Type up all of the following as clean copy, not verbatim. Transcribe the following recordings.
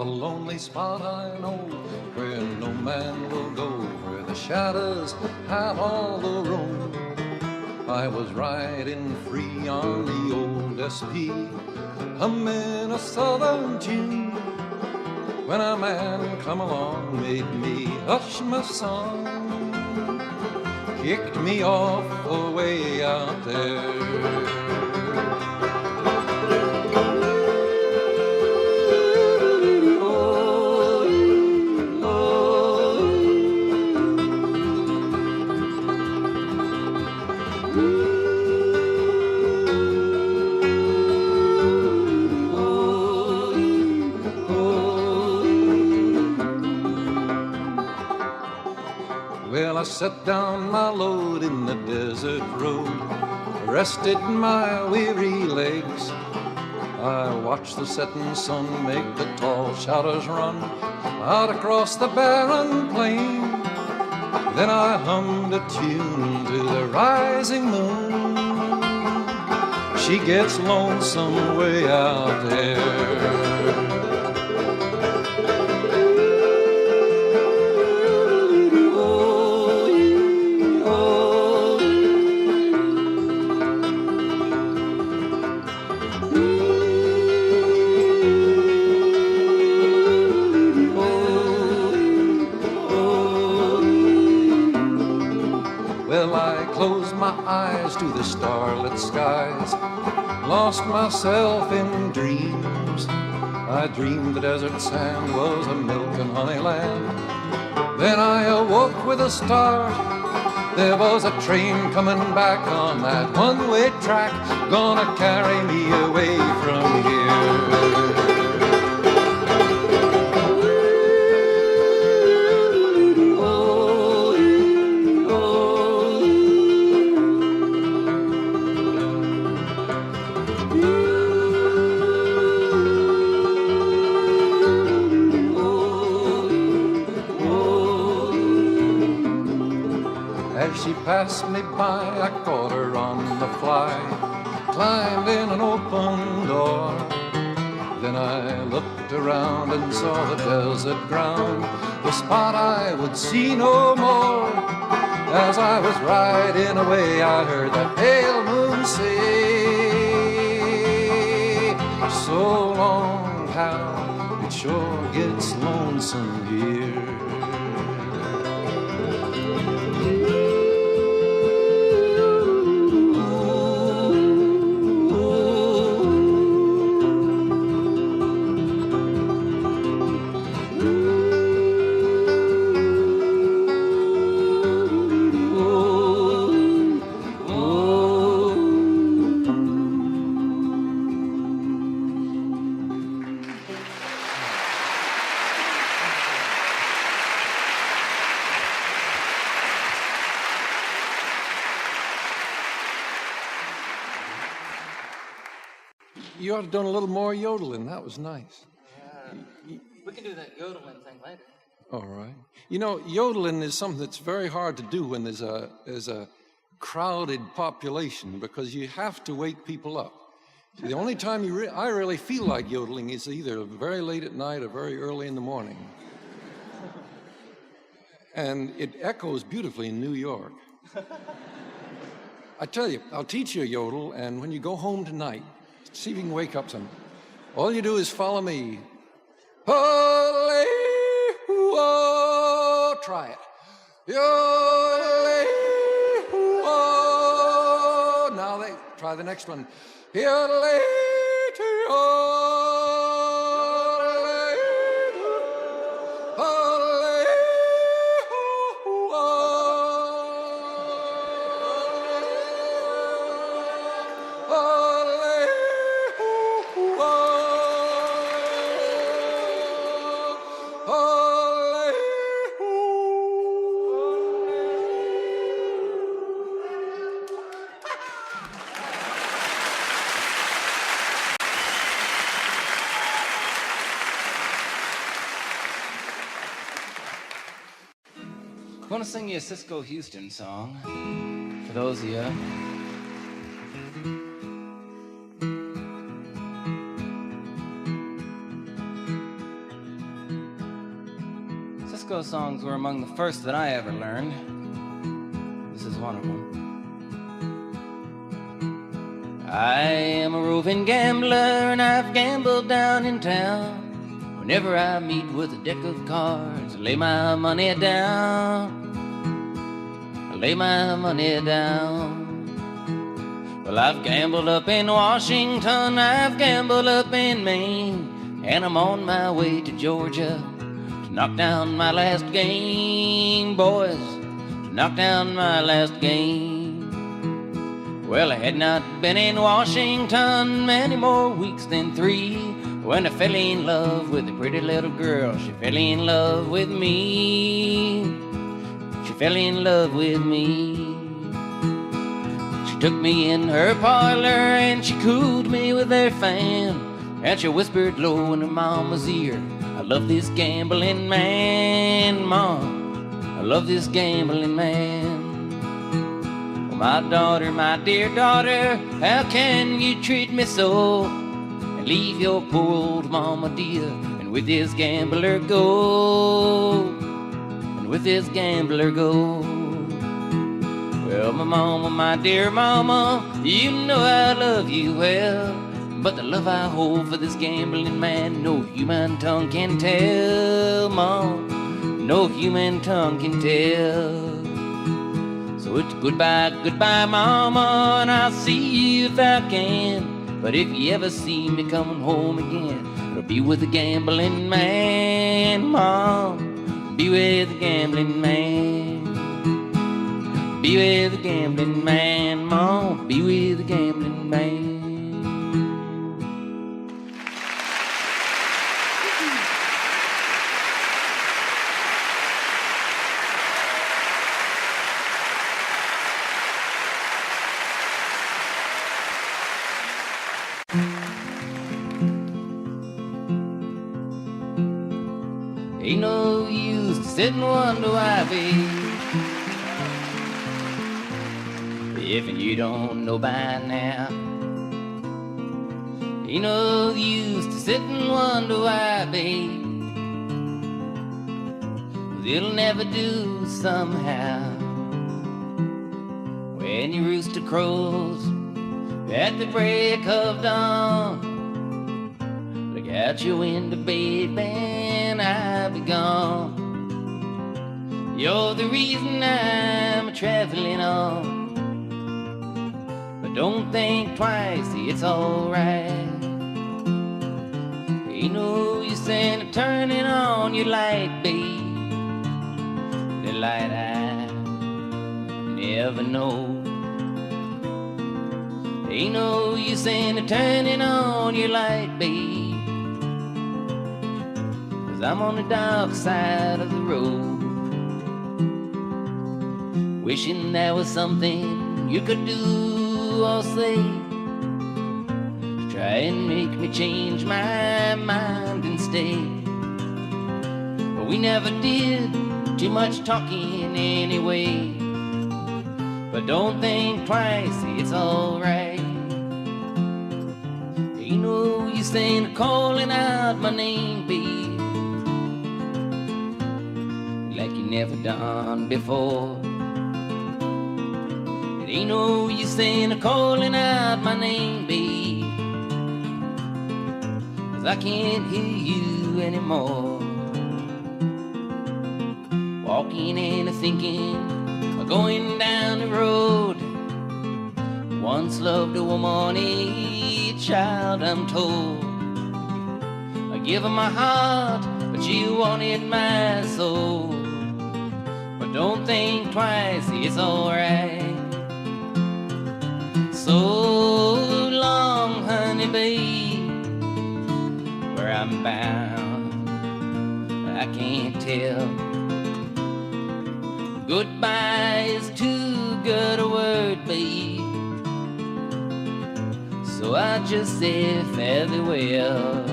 a lonely spot I know, where no man will go, where the shadows have all the room. I was riding free on the old SP, humming a southern tune, when a man come along, made me hush my song, kicked me off away out there. I set down my load in the desert road, rested my weary legs. I watched the setting sun make the tall shadows run out across the barren plain. Then I hummed a tune to the rising moon. She gets lonesome way out there. Eyes to the starlit skies, lost myself in dreams. I dreamed the desert sand was a milk and honey land. Then I awoke with a start. There was a train coming back on that one-way track, gonna carry me away from here. She passed me by, I caught her on the fly, climbed in an open door. Then I looked around and saw the desert ground, the spot I would see no more. As I was riding away, I heard that pale moon say, so long, pal, it sure gets lonesome here. You ought to have done a little more yodeling. That was nice. We can do that yodeling thing later. All right. You know, yodeling is something that's very hard to do when there's a crowded population, because you have to wake people up. The only time I really feel like yodeling is either very late at night or very early in the morning. And it echoes beautifully in New York. I tell you, I'll teach you a yodel, and when you go home tonight, see if you can wake up some. All you do is follow me. Holy, whoa, try it. Holy, whoa. Now try the next one. Holy, I want to sing you a Cisco Houston song for those of you. disco songs were among the first that I ever learned. This is one of them. I am a roving gambler and I've gambled down in town. Whenever I meet with a deck of cards, I lay my money down. I lay my money down. Well, I've gambled up in Washington, I've gambled up in Maine, and I'm on my way to Georgia to knock down my last game, boys, to knock down my last game. Well, I had not been in Washington many more weeks than 3 when I fell in love with a pretty little girl. She fell in love with me. She fell in love with me. She took me in her parlor and she cooled me with her fan. And she whispered low in her mama's ear, I love this gambling man, Mom. I love this gambling man. My daughter, my dear daughter, how can you treat me so? And leave your poor old mama dear, and with this gambler go, and with this gambler go. Well, my mama, my dear mama, you know I love you well, but the love I hold for this gambling man, no human tongue can tell, Mom, no human tongue can tell. So it's goodbye, goodbye, mama, and I'll see you if I can. But if you ever see me coming home again, it'll be with a gambling man, Mom. Be with a gambling man. Be with a gambling man, Mom. Be with a gambling man. Ain't no use to sit and wonder why, babe, if you don't know by now. Ain't no use to sit and wonder why, babe, it'll never do somehow. When your rooster crows at the break of dawn, look out your window, baby, and I'll be gone. You're the reason I'm traveling on, but don't think twice, see, it's alright. Ain't no use in turning on your light, babe, the light I never know. Ain't no use in turning on your light, babe, 'cause I'm on the dark side of the road. Wishing there was something you could do or say to try and make me change my mind and stay. But we never did too much talking anyway. But don't think twice, see, it's alright. Ain't no use in calling out my name, babe, like you never done before. It ain't no use in calling out my name, babe, 'cause I can't hear you anymore. Walking and thinking, going down the road. Once loved a woman, a child, I'm told. I give her my heart, but she wanted my soul. But don't think twice, it's alright. So long, honey, babe, where I'm bound, I can't tell. Goodbye is too good a word, babe, so I just say farewell.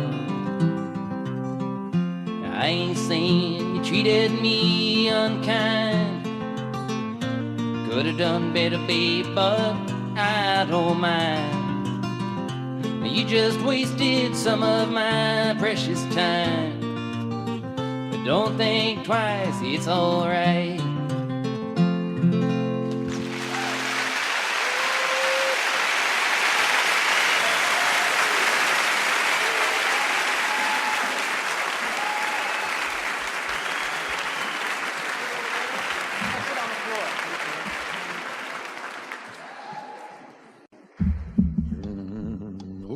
I ain't saying you treated me unkind, could have done better, babe, but I don't mind. You just wasted some of my precious time, but don't think twice, it's alright.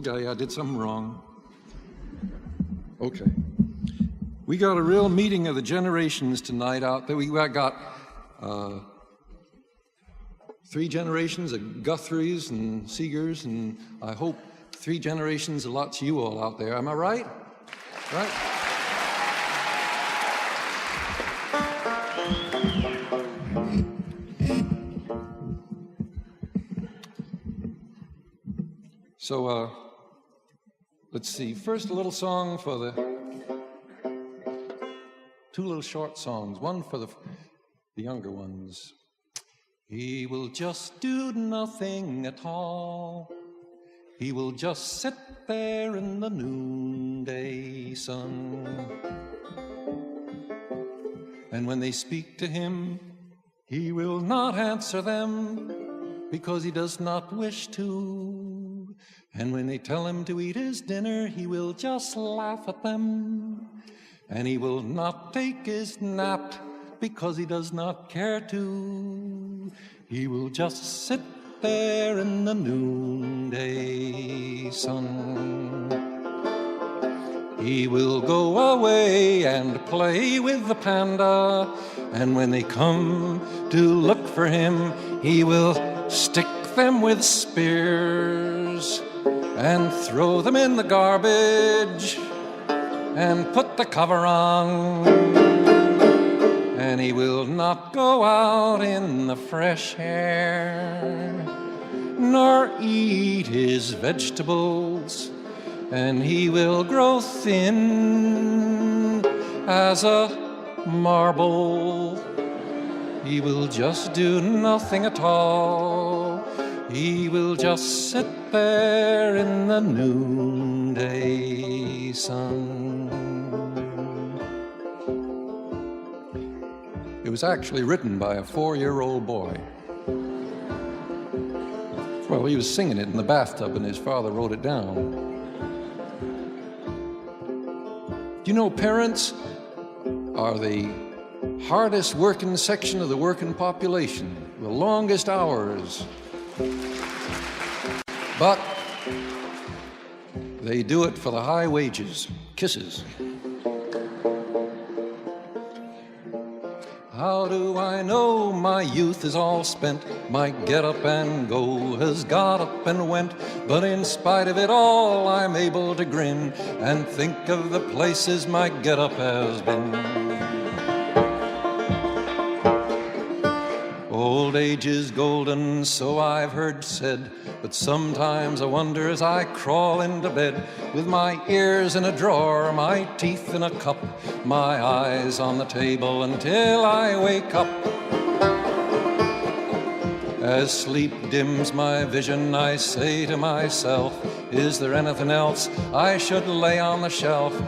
Okay, I did something wrong. Okay. We got a real meeting of the generations tonight out there. We got 3 generations of Guthries and Seegers, and I hope 3 generations of lots of you all out there. Am I right? Right? So, let's see. First, a little song for the 2 little short songs. One for the younger ones. He will just do nothing at all. He will just sit there in the noonday sun. And when they speak to him, he will not answer them, because he does not wish to. And when they tell him to eat his dinner, he will just laugh at them. And he will not take his nap, because he does not care to. He will just sit there in the noonday sun. He will go away and play with the panda, and when they come to look for him, he will stick them with spears and throw them in the garbage and put the cover on. And he will not go out in the fresh air nor eat his vegetables, and he will grow thin as a marble. He will just do nothing at all. He will just sit there in the noonday sun. It was actually written by a 4-year-old boy. Well, he was singing it in the bathtub and his father wrote it down. Do you know parents are the hardest working section of the working population, the longest hours. But they do it for the high wages. Kisses. How do I know my youth is all spent? My get up and go has got up and went. But in spite of it all, I'm able to grin and think of the places my get up has been. Old age is golden, so I've heard said, but sometimes I wonder as I crawl into bed, with my ears in a drawer, my teeth in a cup, my eyes on the table until I wake up. As sleep dims my vision, I say to myself, is there anything else I should lay on the shelf?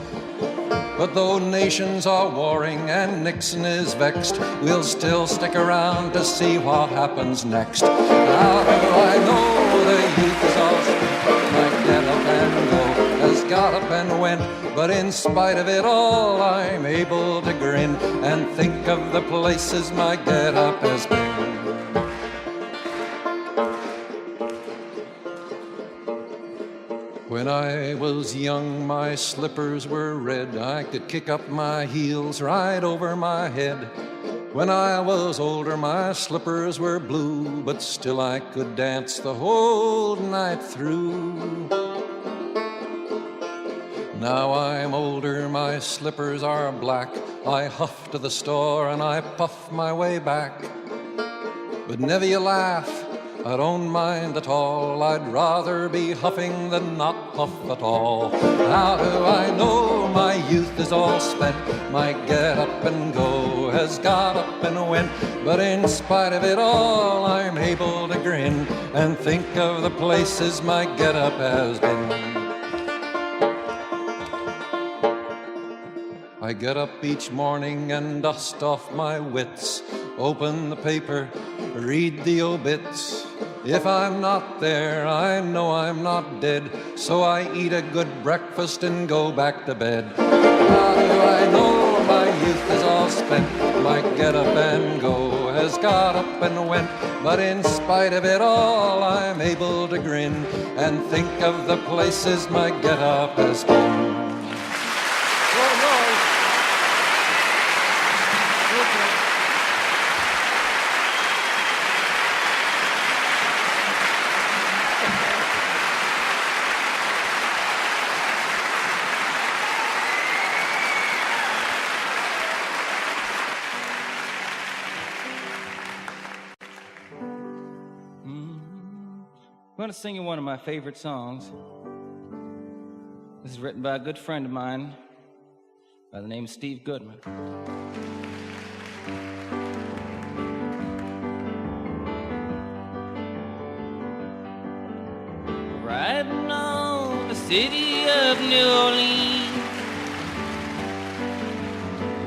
But though nations are warring and Nixon is vexed, we'll still stick around to see what happens next. How do I know the youth is all spent? My get up and go has got up and went. But in spite of it all, I'm able to grin and think of the places my get up has been. When I was young, my slippers were red. I could kick up my heels right over my head. When I was older, my slippers were blue, but still I could dance the whole night through. Now I'm older, my slippers are black. I huff to the store and I puff my way back. But never you laugh, I don't mind at all. I'd rather be huffing than not huff at all. How do I know my youth is all spent? My get up and go has got up and went. But in spite of it all, I'm able to grin and think of the places my get up has been. I get up each morning and dust off my wits, open the paper, read the obits. If I'm not there, I know I'm not dead, so I eat a good breakfast and go back to bed. How do I know my youth is all spent? My get up and go has got up and went, but in spite of it all, I'm able to grin and think of the places my get up has been. I'm going to sing you one of my favorite songs. This is written by a good friend of mine by the name of Steve Goodman. Riding on the city of New Orleans,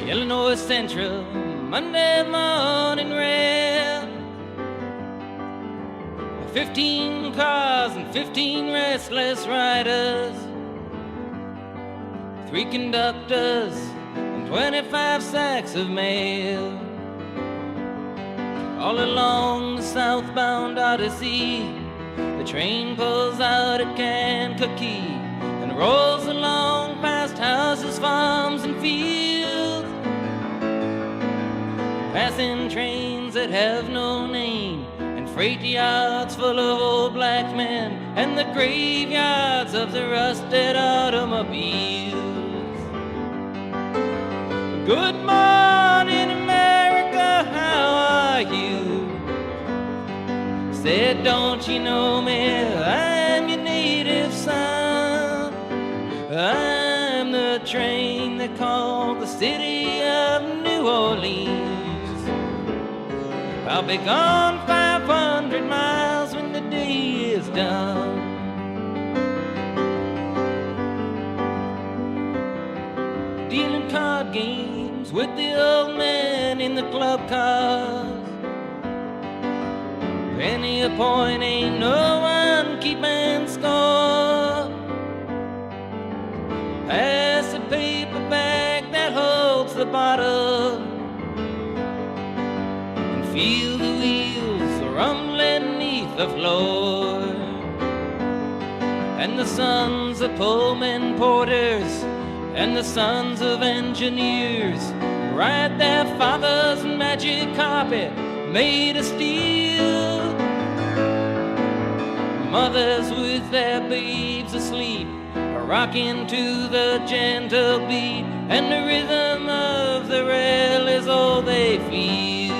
Illinois Central, Monday morning rail. 15 cars and 15 restless riders, 3 conductors and 25 sacks of mail. All along the southbound Odyssey, the train pulls out at Kankakee and rolls along past houses, farms, and fields, passing trains that have no name, freight yards full of old black men, and the graveyards of the rusted automobiles. Good morning, America, how are you? Said, don't you know me? I'm your native son. I'm the train they call the city of New Orleans. I'll be gone 500 miles when the day is done. Dealing card games with the old man in the club cars. Penny a point, ain't no one keeping score. Pass the paper bag that holds the bottle, feel the wheels rumbling neath the floor. And the sons of pullman porters and the sons of engineers ride their father's magic carpet made of steel. Mothers with their babes asleep are rocking to the gentle beat, and the rhythm of the rail is all they feel.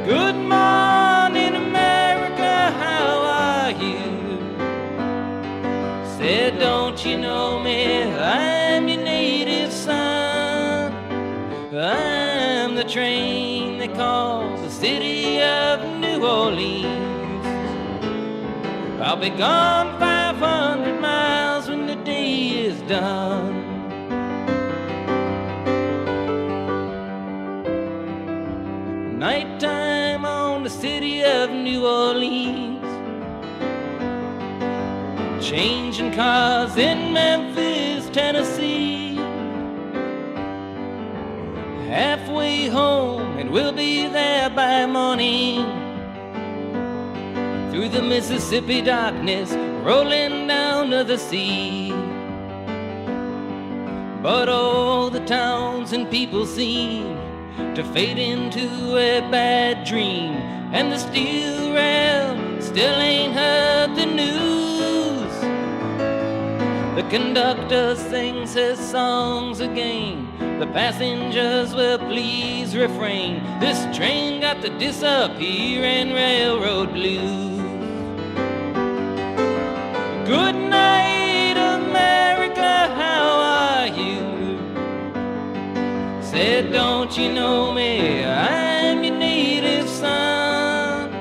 Good morning, America, how are you? Said, don't you know me? I'm your native son. I'm the train they call the city of New Orleans. I'll be gone 500 miles when the day is done. Nighttime on the city of New Orleans, changing cars in Memphis, Tennessee. Halfway home and we'll be there by morning, through the Mississippi darkness, rolling down to the sea. But all the towns and people seem to fade into a bad dream, and the steel rail still ain't heard the news. The conductor sings his songs again, the passengers will please refrain. This train got the disappearing railroad blues. Good night, America, how are you? Said, don't you know me? I'm your native son.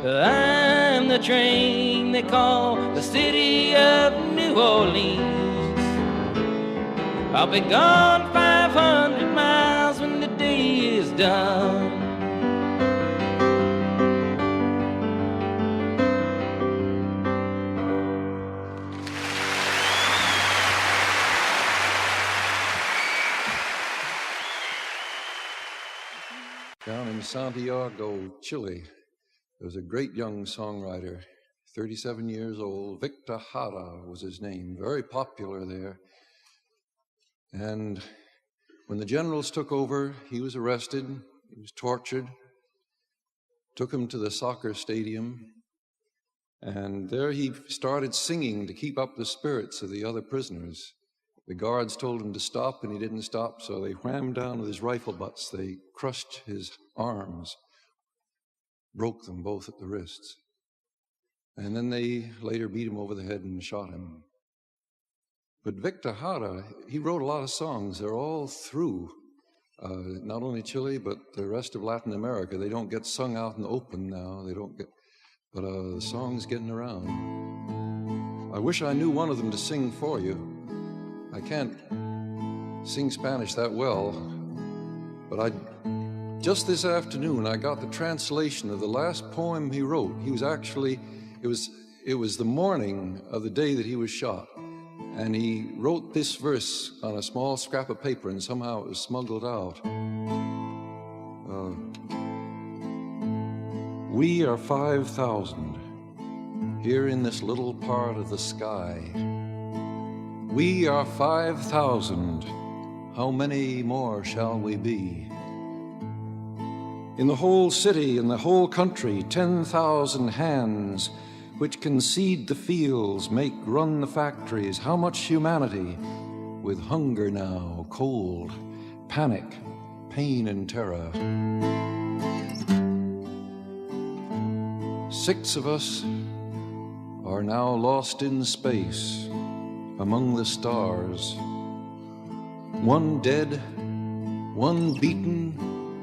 I'm the train they call the city of New Orleans. I'll be gone 500 miles when the day is done. Down in Santiago, Chile, there was a great young songwriter, 37 years old. Victor Jara was his name, very popular there. And when the generals took over, he was arrested, he was tortured, took him to the soccer stadium, and there he started singing to keep up the spirits of the other prisoners. The guards told him to stop, and he didn't stop, so they whammed down with his rifle butts. They crushed his arms, broke them both at the wrists. And then they later beat him over the head and shot him. But Victor Jara, he wrote a lot of songs. They're all through, not only Chile, but the rest of Latin America. They don't get sung out in the open now. They don't get, but the song's getting around. I wish I knew one of them to sing for you. I can't sing Spanish that well, but just this afternoon I got the translation of the last poem he wrote. He was actually, it was the morning of the day that he was shot, and he wrote this verse on a small scrap of paper, and somehow it was smuggled out. We are 5,000 here in this little part of the sky. We are 5,000, how many more shall we be? In the whole city, in the whole country, 10,000 hands which can seed the fields, make run the factories. How much humanity, with hunger now, cold, panic, pain and terror. 6 of us are now lost in space, among the stars. 1 dead, 1 beaten,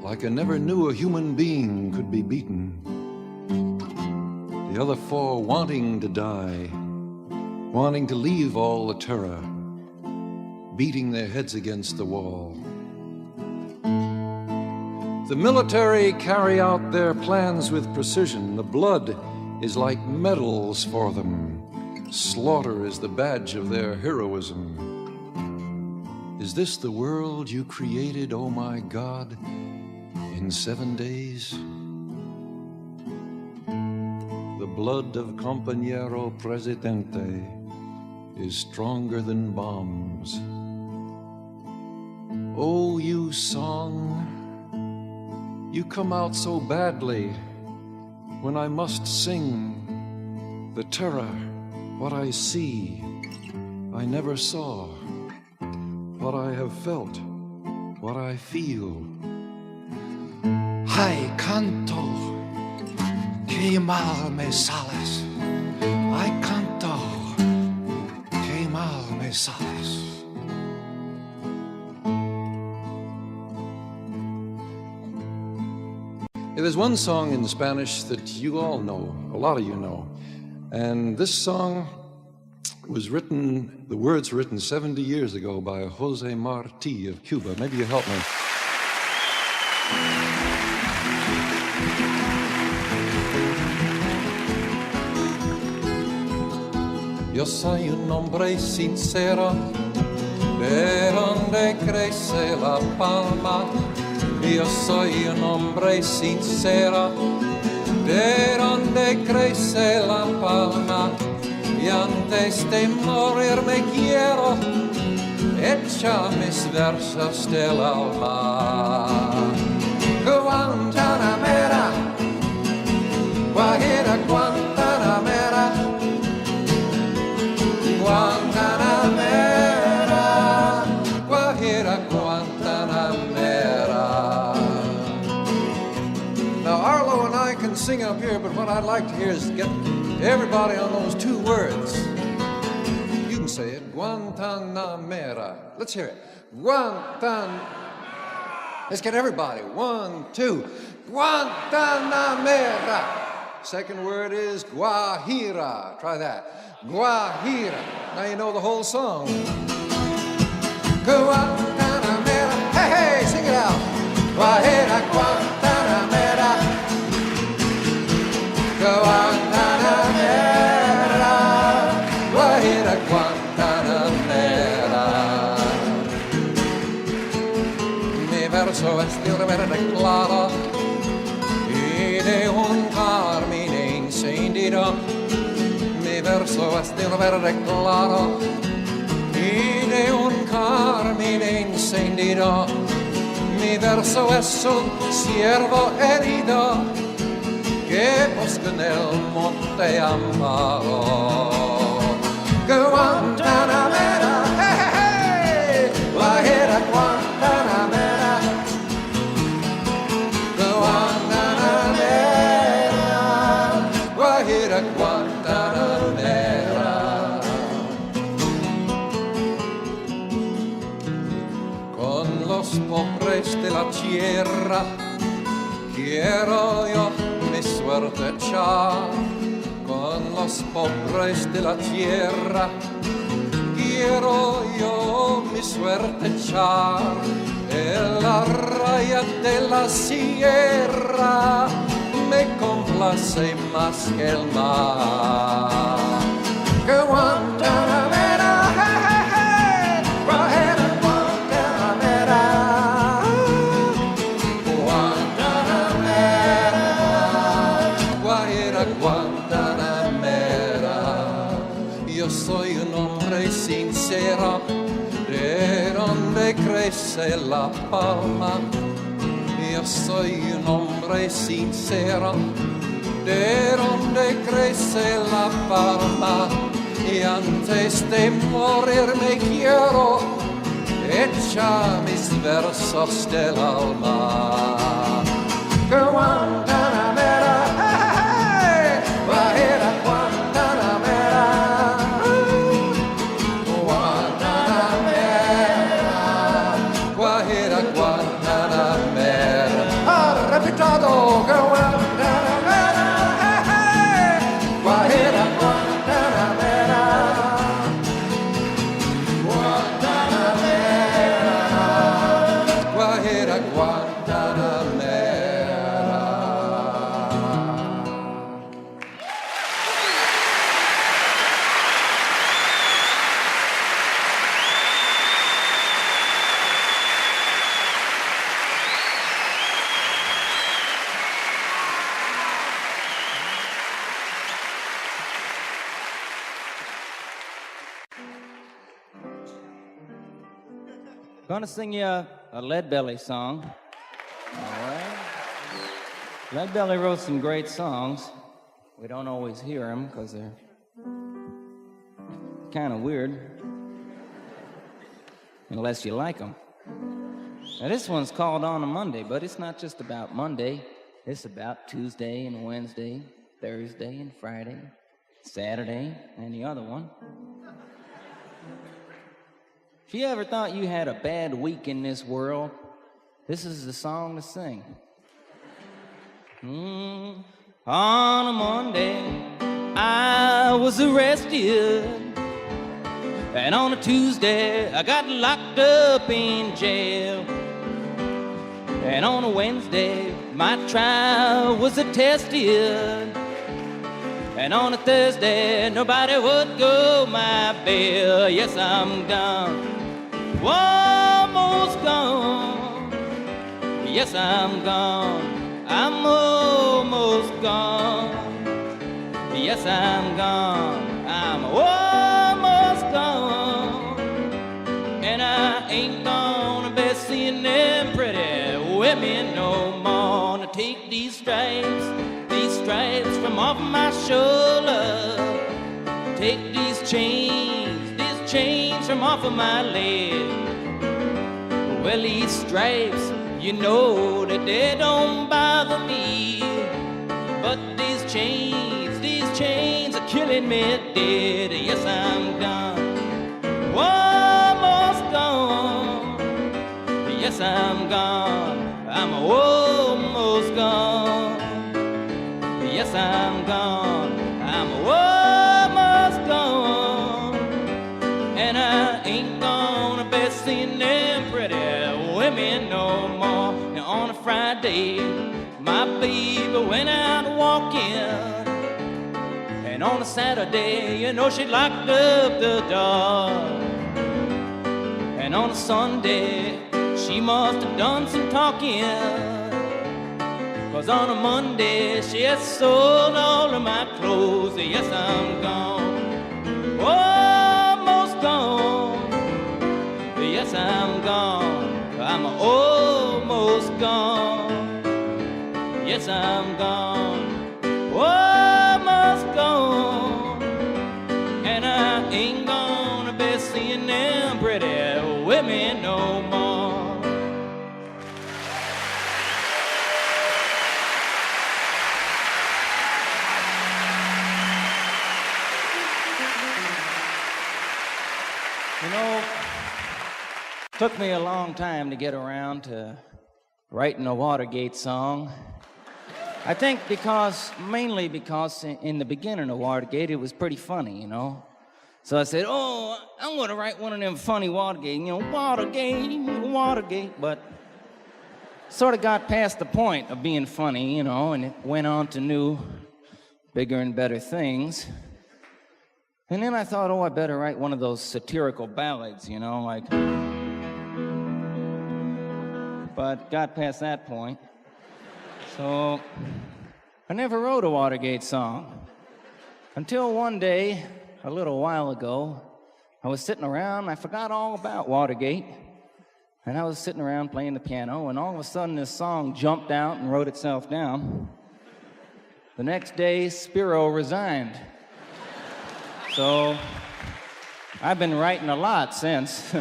like I never knew a human being could be beaten. The other 4 wanting to die, wanting to leave all the terror, beating their heads against the wall. The military carry out their plans with precision. The blood is like medals for them. Slaughter is the badge of their heroism. Is this the world you created, oh my God, in 7 days? The blood of Compañero Presidente is stronger than bombs. Oh, you song, you come out so badly when I must sing the terror. What I see, I never saw. What I have felt, what I feel. Ay, canto, que mal me sales. Ay, canto, que mal me sales. There's one song in Spanish that you all know, a lot of you know. And this song was written, the words were written 70 years ago by Jose Marti of Cuba. Maybe you help me. Yo soy un hombre sincero, de donde crece la palma. Yo soy un hombre sincero, de donde crece la palma, y antes de morir me quiero echar mis versos del alma. Guantanamera, Guajira, Guantanamera, Guantanamera, Guajira, Guantanamera. Now Arlo and I can sing up here, but what I'd like to hear is get everybody on those 2 words. You can say it, Guantanamera. Let's hear it. Let's get everybody. 1, 2. Guantanamera. Second word is Guajira. Try that. Guajira. Now you know the whole song. Guantanamera, hey, hey, sing it out. Guajira, Guantanamera, Guantanamera, Guajira, Guantanamera. Mi verso es de un verde claro y de un carmine encendido. Mi verso es de un verde claro y de un carmine encendido. Mi verso es un ciervo herido que busca en el monte amparo. Guantanamera, hey, hey, hey, Guajira, Guantanamera, Guantanamera, Guajira, Guantanamera. Con los pobres de la tierra quiero yo mi suerte echar. Con los pobres de la tierra quiero yo mi suerte echar. En la raya de la sierra me complace más que el mar. Guantanamera, hey, hey, hey, Guajira, Guantanamera, Guantanamera, Guajira, Guantanamera. Yo soy un hombre sincero, de donde crece la palma. Yo soy un hombre sincero, de donde crece la palma. Y antes de morir me quiero echar mis versos del alma. Guantanamera, hey, Guajira, Guantanamera, Guantanamera, Guajira, Guantanamera. Repitado, Guantanamera, hey, Guajira, Guantanamera, Guantanamera, Guajira, Guantanamera. Gonna sing you a Leadbelly song. All right. Leadbelly wrote some great songs. We don't always hear them because they're kind of weird, unless you like them. Now this one's called On a Monday, but it's not just about Monday. It's about Tuesday and Wednesday, Thursday and Friday, Saturday and the other one. If you ever thought you had a bad week in this world, this is the song to sing. On a Monday, I was arrested. And on a Tuesday, I got locked up in jail. And on a Wednesday, my trial was attested. And on a Thursday, nobody would go my bail. Yes, I'm gone. Almost gone. Yes, I'm gone. I'm almost gone. Yes, I'm gone. I'm almost gone. And I ain't gonna be seeing them pretty women no more. To take these stripes from off my shoulder. Take these chains from off of my leg. Well, these stripes, you know that they don't bother me. But these chains are killing me dead. Yes, I'm gone, almost gone. Yes, I'm gone, I'm almost gone. Yes, I'm gone, I'm almost gone. And I ain't gonna be seeing with me no more. Now on a Friday, my baby went out walking. And on a Saturday, you know, she locked up the door. And on a Sunday, she must have done some talking. 'Cause on a Monday, she has sold all of my clothes. Yes, I'm gone, almost gone. Yes, I'm gone, I'm almost gone. Yes, I'm gone, almost gone. And I ain't gonna be seeing them pretty women no more. You know, it took me a long time to get around to writing a Watergate song. I think mainly because in the beginning of Watergate, it was pretty funny, you know. So I said, oh, I'm gonna write one of them funny Watergate, you know, Watergate, but sort of got past the point of being funny, you know, and it went on to new, bigger and better things. And then I thought, oh, I better write one of those satirical ballads, you know, like, but got past that point. So I never wrote a Watergate song until one day, a little while ago, I was sitting around, I forgot all about Watergate, and I was sitting around playing the piano, and all of a sudden this song jumped out and wrote itself down. The next day, Spiro resigned. So I've been writing a lot since.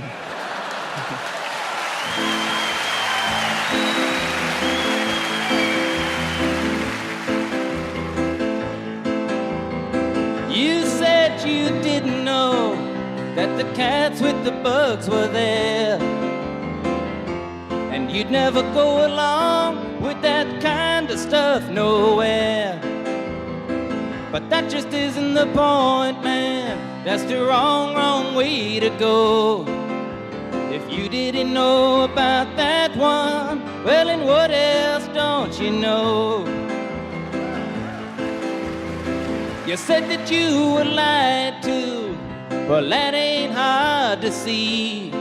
You said you didn't know that the cats with the bugs were there, and you'd never go along with that kind of stuff nowhere. But that just isn't the point, man. That's the wrong way to go. If you didn't know about that one, well, then what else don't you know? You said that you were lied to, well, that ain't hard to see.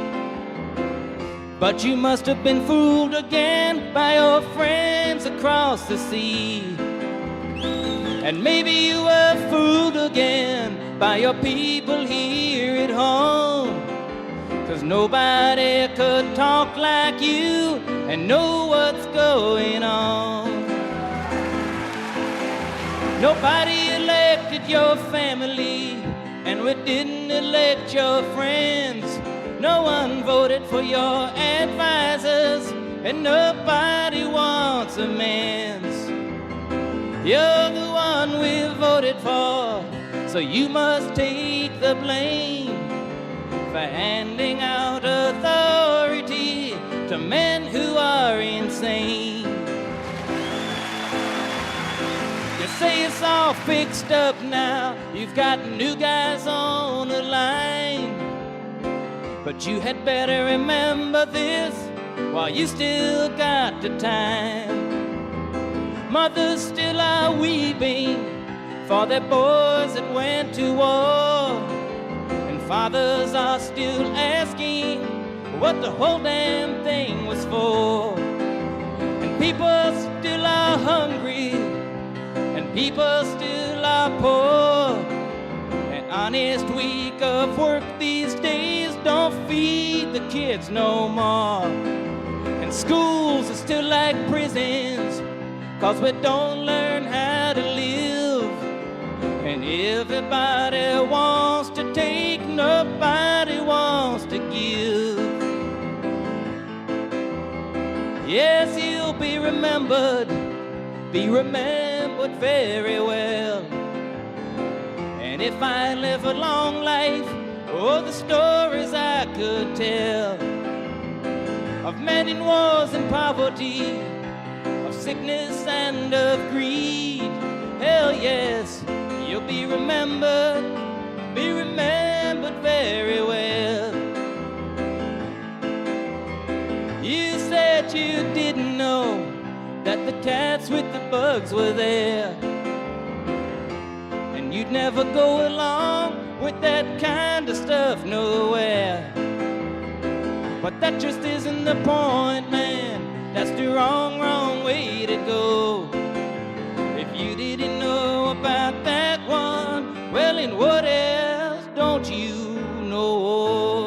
But you must have been fooled again by your friends across the sea. And maybe you were fooled again by your people here at home. 'Cause nobody could talk like you and know what's going on. Nobody elected your family, and we didn't elect your friends. No one voted for your advisors, and nobody wants amends. You're the one we voted for, so you must take the blame for handing out authority to men who are insane. You say it's all fixed up now, you've got new guys on the line, but you had better remember this while you still got the time. Mothers still are weeping for their boys that went to war, and fathers are still asking what the whole damn thing was for. And people still are hungry, and people still are poor. An honest week of work these days don't feed the kids no more. And schools are still like prisons, 'cause we don't learn how to live. And everybody wants to take, nobody wants to give. Yes, you'll be remembered very well. And if I live a long life, oh, the stories I could tell of men in wars and poverty, of sickness and of greed. Hell yes, you'll be remembered very well. You bet you didn't know that the cats with the bugs were there. And you'd never go along with that kind of stuff nowhere. But that just isn't the point, man. That's the wrong, wrong way to go. If you didn't know about that one, well, then what else don't you know?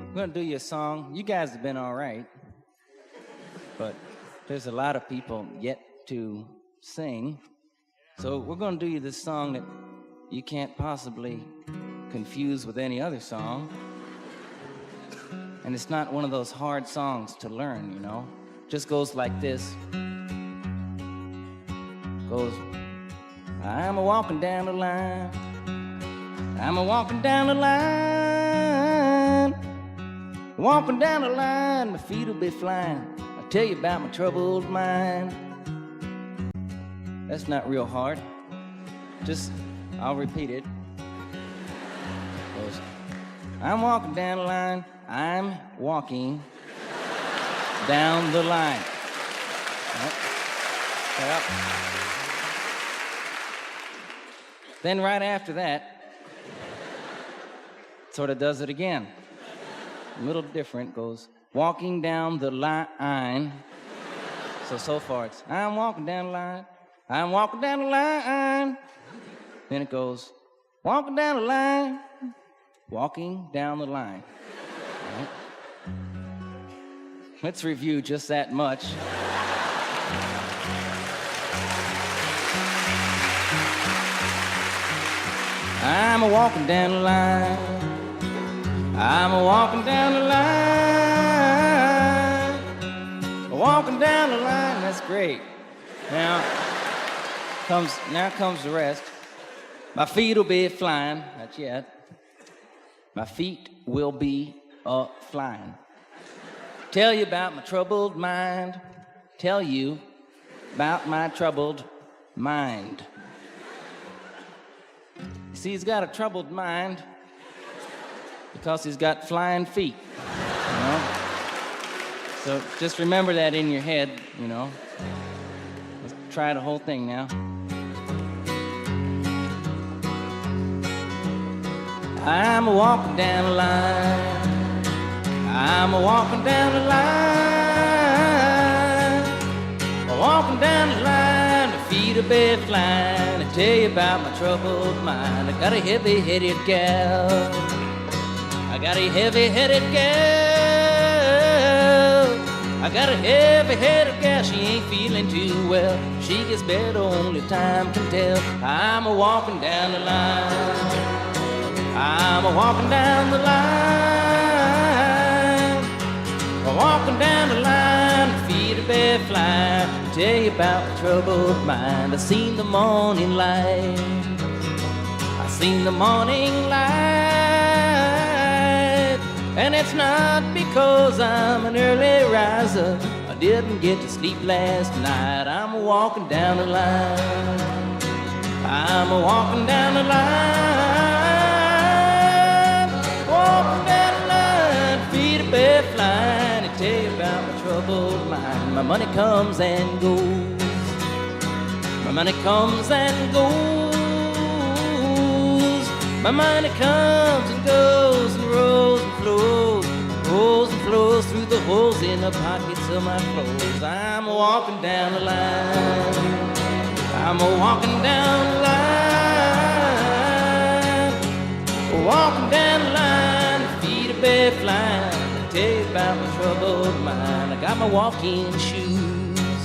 I'm gonna do you a song. You guys have been all right, but there's a lot of people yet to sing. So we're gonna do you this song that you can't possibly confuse with any other song. And it's not one of those hard songs to learn, you know. Just goes like this. Goes, I'm a walking down the line. I'm a walking down the line. Walking down the line, my feet will be flying. I'll tell you about my troubled mind. That's not real hard. Just, I'll repeat it. Goes, I'm walking down the line. I'm walking down the line. Yep. Then right after that, sort of does it again. A little different, goes walking down the line. So far it's I'm walking down the line. I'm walking down the line. Then it goes walking down the line. Walking down the line. Right. Let's review just that much. I'm a walking down the line. I'm a walking down the line. Walking down the line. That's great. Now comes the rest. My feet will be flying. Not yet. My feet will be flying. Tell you about my troubled mind. Tell you about my troubled mind. You see, he's got a troubled mind because he's got flying feet, you know? So just remember that in your head, you know? Let's try the whole thing now. I'm a walking down the line. I'm a walking down the line. I'm walking down the line. My feet are bare flying. I tell you about my troubled mind. I got a heavy-headed gal. I got a heavy-headed gal. I got a heavy-headed gal. She ain't feeling too well. She gets better, only time can tell. I'm a walking down the line. I'm a walking down the line. I'm walking down the line. Feet are bare flying. Tell you about my troubled mind. I seen the morning light. I seen the morning light. And it's not because I'm an early riser. I didn't get to sleep last night. I'm a walking down the line. I'm a walking down the line. Walking down the line, feet are bare flying. I tell you about my troubled mind. My money comes and goes. My money comes and goes. My money comes and goes and rolls and flows. Rolls and flows through the holes in the pockets of my clothes. I'm walking down the line. I'm walking down the line. Walking down the line, feet are bare flying. I tell you about my troubled mind. I got my walking shoes.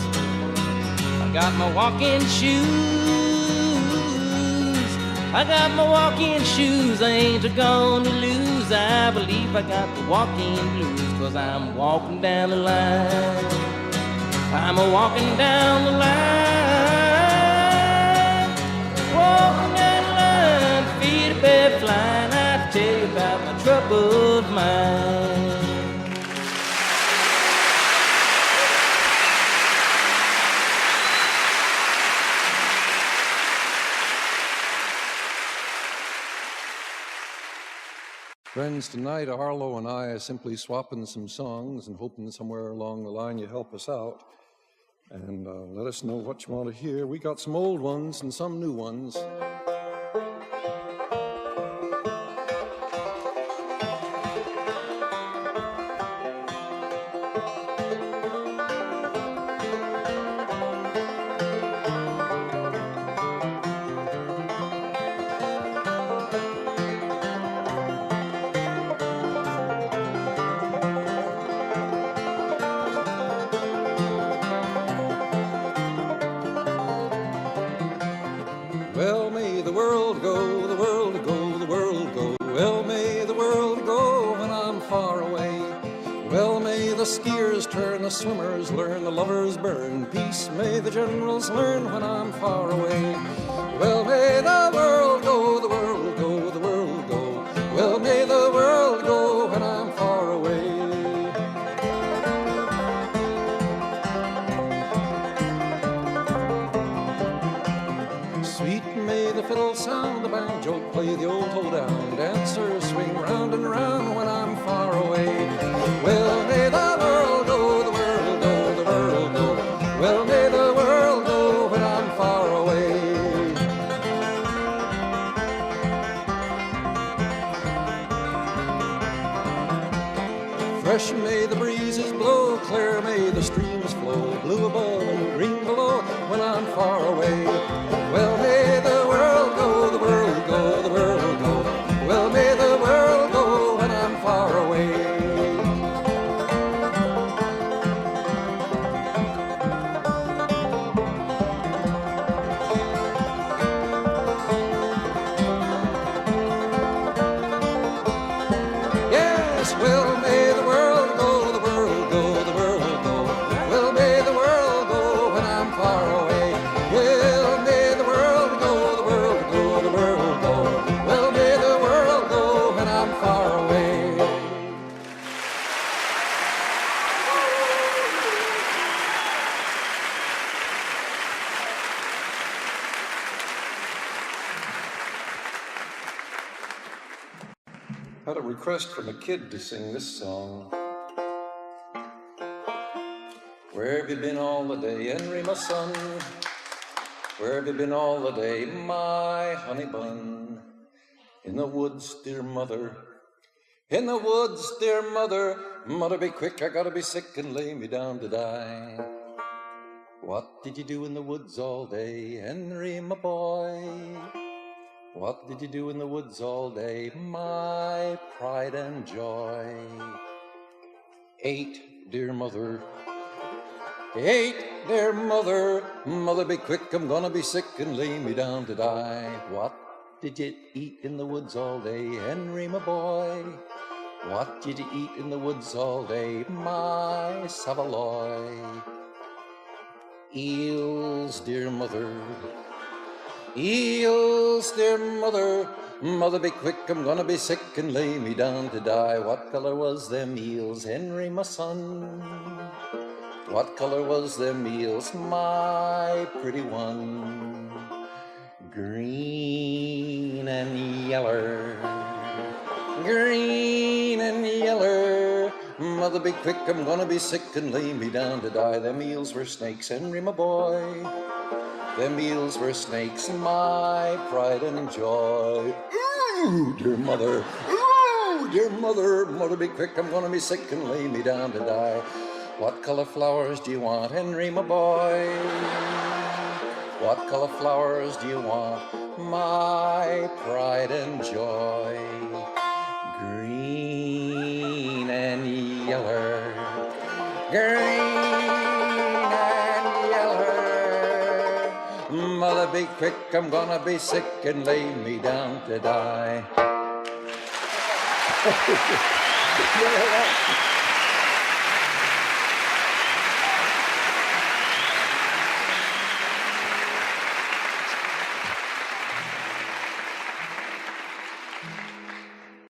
I got my walking shoes. I got my walking shoes, I ain't gonna lose. I believe I got the walking blues, 'cause I'm walking down the line. I'm a walking down the line. Walking down the line, feet a bed flying. I tell you about my troubled mind. Friends, tonight Arlo and I are simply swapping some songs and hoping somewhere along the line you help us out and let us know what you want to hear. We got some old ones and some new ones. Well, may the world go, the world go, the world go. Well, may the world go when I'm far away. Well, may the skiers turn, the swimmers learn, the lovers burn. Peace may the generals learn when I'm far away. Well, may the world go, the world go, the world go. Well, may the world go when I'm far away. Sweet may the fiddle sound, the banjo play, the old hoedown, dancers swing round and round when I'm far away. Well, may the world go, the world go, the world go. Well, may the world go when I'm far away. Fresh may the breezes blow, clear may the streams flow, blue above and green below when I'm far away. Well, may the world go, the world go, the world go. Well, may the world go when I'm far away. Yes, well, may the world go, the world go, the world go. Well, may the world go when I'm far away. Well, may the world go, the world go, the world go. Well, may the world go when I'm far away. Had a request from a kid to sing this song. Where have you been all the day, Henry, my son? Where have you been all the day, my honey bun? In the woods, dear mother. In the woods, dear mother. Mother, be quick, I gotta be sick and lay me down to die. What did you do in the woods all day, Henry, my boy? What did you do in the woods all day, my pride and joy? Ate, dear mother. Ate, dear mother. Mother, be quick, I'm gonna be sick and lay me down to die. What did you eat in the woods all day, Henry, my boy? What did you eat in the woods all day, my Savaloy? Eels, dear mother. Eels, dear mother. Mother, be quick, I'm gonna be sick and lay me down to die. What color was them eels, Henry, my son? What color was them eels, my pretty one? Green and yeller. Green and yeller. Mother, be quick, I'm gonna be sick and lay me down to die. Them eels were snakes, Henry, my boy. Them eels were snakes, my pride and joy. Ooh, dear mother. Ooh, dear mother. Mother, be quick, I'm gonna be sick and lay me down to die. What color flowers do you want, Henry, my boy? What color flowers do you want, my pride and joy? Green and yeller. Green and yeller. be quick, I'm gonna be sick and lay me down to die.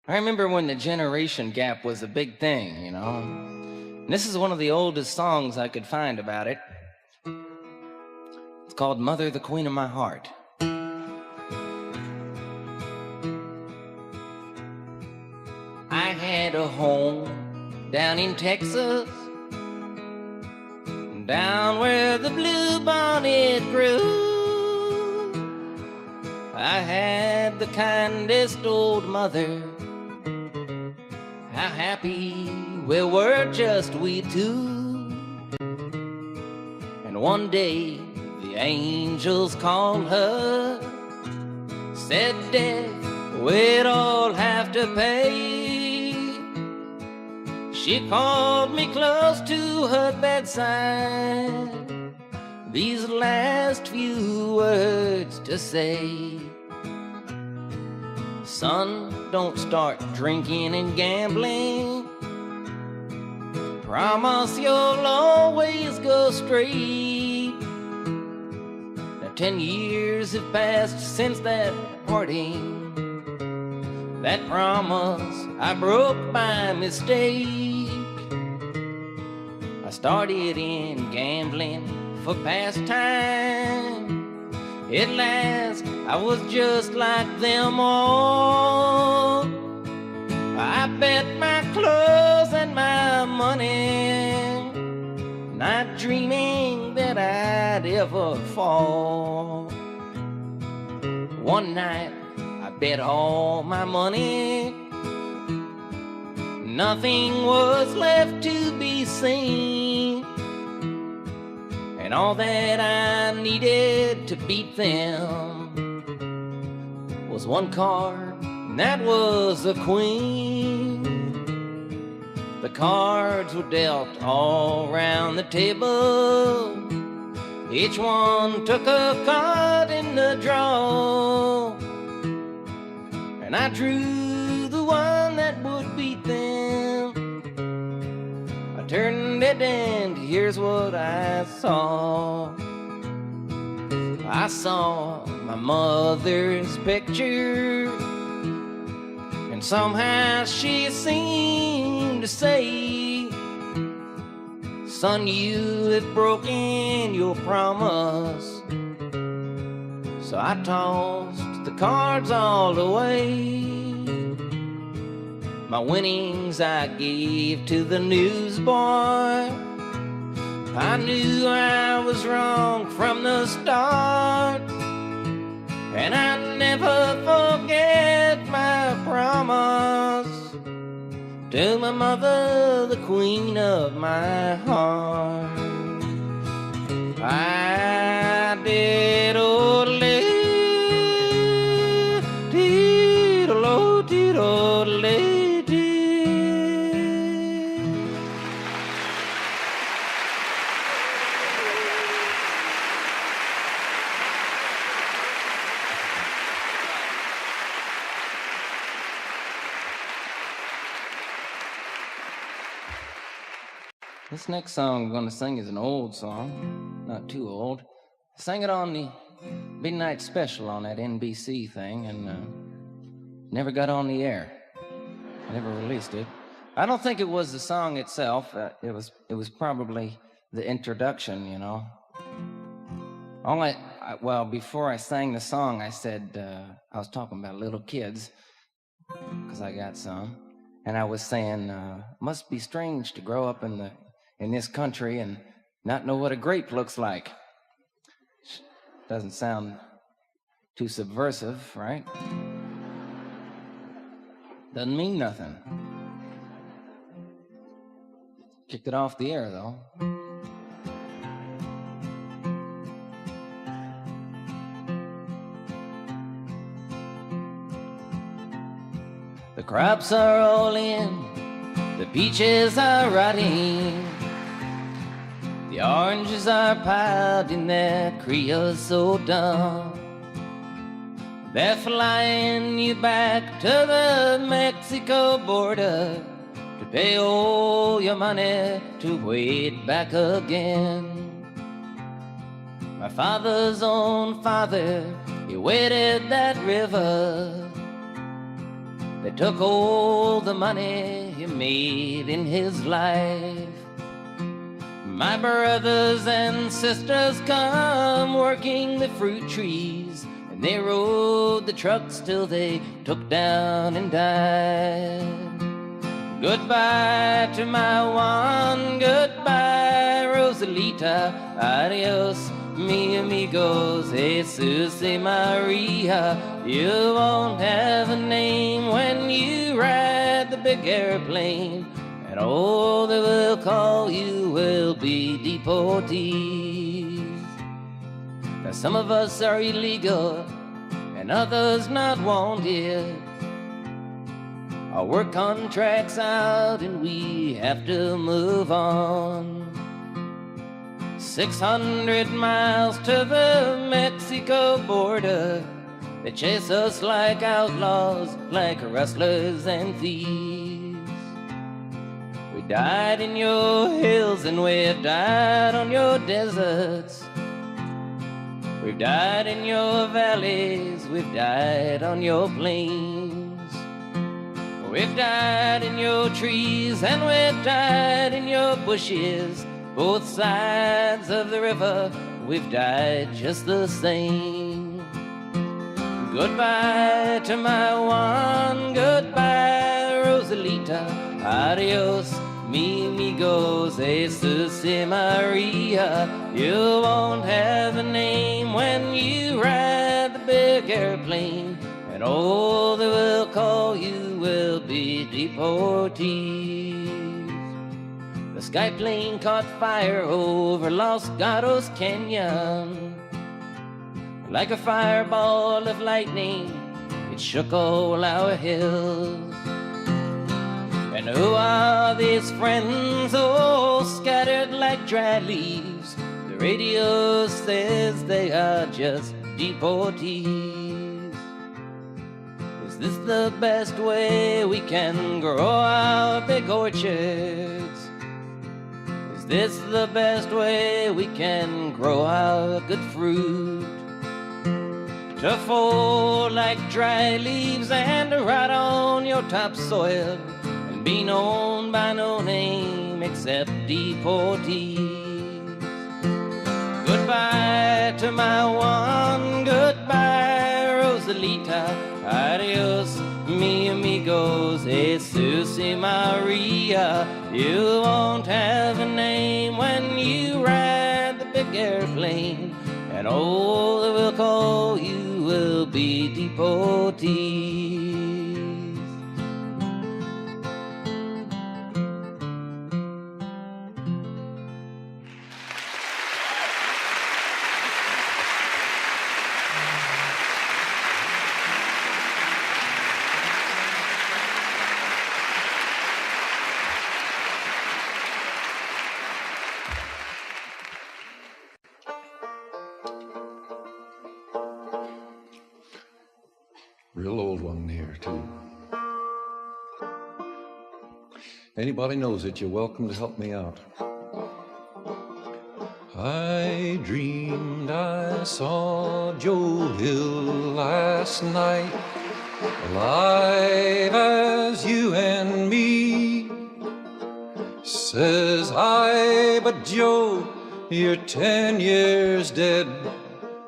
I remember when the generation gap was a big thing, you know. And this is one of the oldest songs I could find about it. It's called Mother, the Queen of My Heart. I had a home down in Texas, down where the bluebonnet grew. I had the kindest old mother. How happy we were, just we two. And one day the angels called her, said death we'd all have to pay. She called me close to her bedside, these last few words to say. Son, don't start drinking and gambling. Promise you'll always go straight. Now 10 years have passed since that parting. That promise I broke by mistake. I started in gambling for pastime. At last, I was just like them all. I bet my clothes and my money, not dreaming that I'd ever fall. One night, I bet all my money. Nothing was left to be seen. And all that I needed to beat them was one card, and that was a queen. The cards were dealt all round the table. Each one took a card in the draw. And I drew the one that would beat them. I turned it and here's what I saw. I saw my mother's picture, and somehow she seemed to say, son, you have broken your promise. So I tossed the cards all away. My winnings I gave to the newsboy. I knew I was wrong from the start, and I never forget my promise to my mother, the queen of my heart. I did ole, diddle-o, diddle-o. This next song I'm going to sing is an old song, not too old. I sang it on the Midnight Special on that NBC thing, and never got on the air. I never released it. I don't think it was the song itself. It was probably the introduction, you know. Well, before I sang the song, I said I was talking about little kids, because I got some, and I was saying, must be strange to grow up in this country and not know what a grape looks like. Doesn't sound too subversive, right? Doesn't mean nothing. Kicked it off the air, though. The crops are all in, the peaches are rotting, the oranges are piled in their creosote dump. They're flying you back to the Mexico border to pay all your money to wait back again. My father's own father, he waded that river. They took all the money he made in his life. My brothers and sisters come working the fruit trees, and they rode the trucks till they took down and died. Goodbye to my Juan, goodbye Rosalita, adios mi amigos, Jesus y Maria. You won't have a name when you ride the big airplane, and all they will call you will be deportees. Now some of us are illegal and others not wanted. Our work contract's out and we have to move on. 600 miles to the Mexico border. They chase us like outlaws, like rustlers and thieves. We died in your hills and we've died on your deserts. We've died in your valleys, we've died on your plains. We've died in your trees and we've died in your bushes. Both sides of the river, we've died just the same. Goodbye to my Juan, goodbye Rosalita, adios mi amigos, Jesus y Maria. You won't have a name when you ride the big airplane, and all they will call you will be deportees. The sky plane caught fire over Los Gatos Canyon. Like a fireball of lightning, it shook all our hills. And who are these friends, all scattered like dry leaves? The radio says they are just deportees. Is this the best way we can grow our big orchards? Is this the best way we can grow our good fruit? To fall like dry leaves and to rot on your topsoil and be known by no name except deportees. Goodbye to my Juan, goodbye Rosalita, adios mi amigos, Jesus y Maria. You won't have a name when you ride the big airplane, and all they will call you will be deportees. Real old one here, too. Anybody knows it, you're welcome to help me out. I dreamed I saw Joe Hill last night, alive as you and me. Says I, but Joe, you're 10 years dead.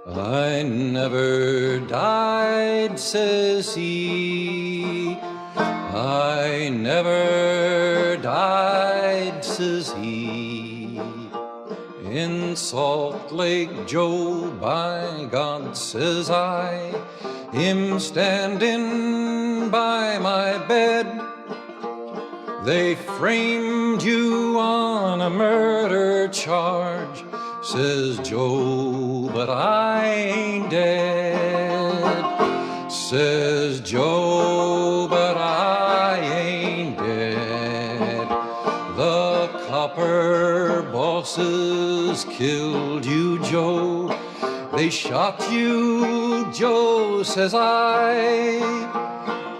I never died, says he. I never died, says he. In Salt Lake, Joe, by God, says I, him standing by my bed. They framed you on a murder charge, says Joe, but I ain't dead. Says Joe, but I ain't dead. The copper bosses killed you, Joe. They shot you Joe, says I,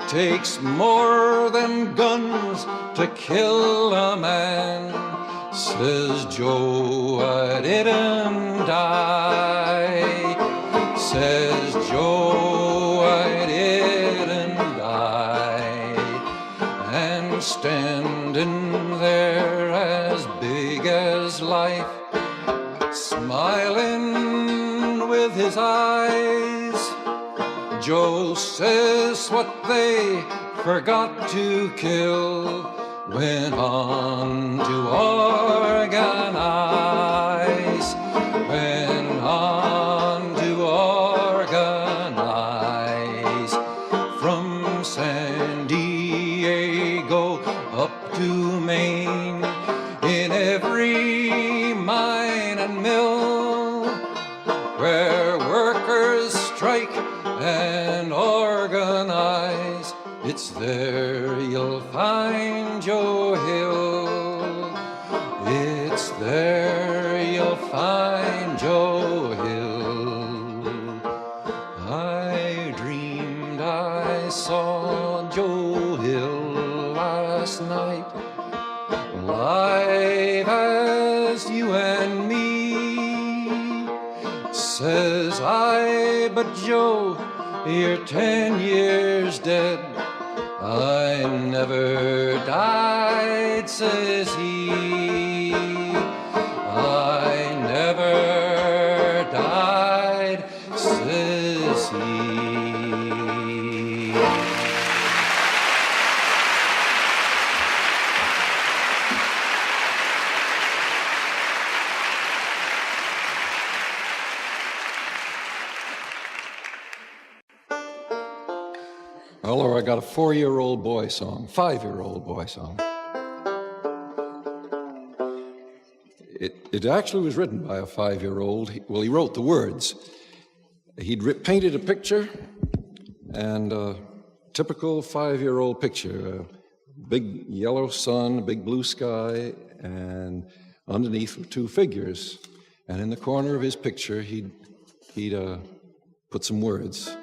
takes more than guns to kill a man. Says Joe, I didn't die. Says Joe, I didn't die. And standing there as big as life, smiling with his eyes, Joe says what they forgot to kill went on to organize, went on to organize, from San Diego up to Maine, in every mine and mill, where workers strike and organize, it's there you'll find Joe Hill. It's there you'll find Joe Hill. I dreamed I saw Joe Hill last night, live as you and me. Says I, but Joe, you're 10 years dead. I never died, says he. I never died, says he. Well, I got a 4-year-old boy song, 5-year-old boy song. It actually was written by a 5-year-old. Well, he wrote the words. He'd painted a picture, and a typical 5-year-old picture, a big yellow sun, a big blue sky, and underneath were 2 figures. And in the corner of his picture, he'd put some words.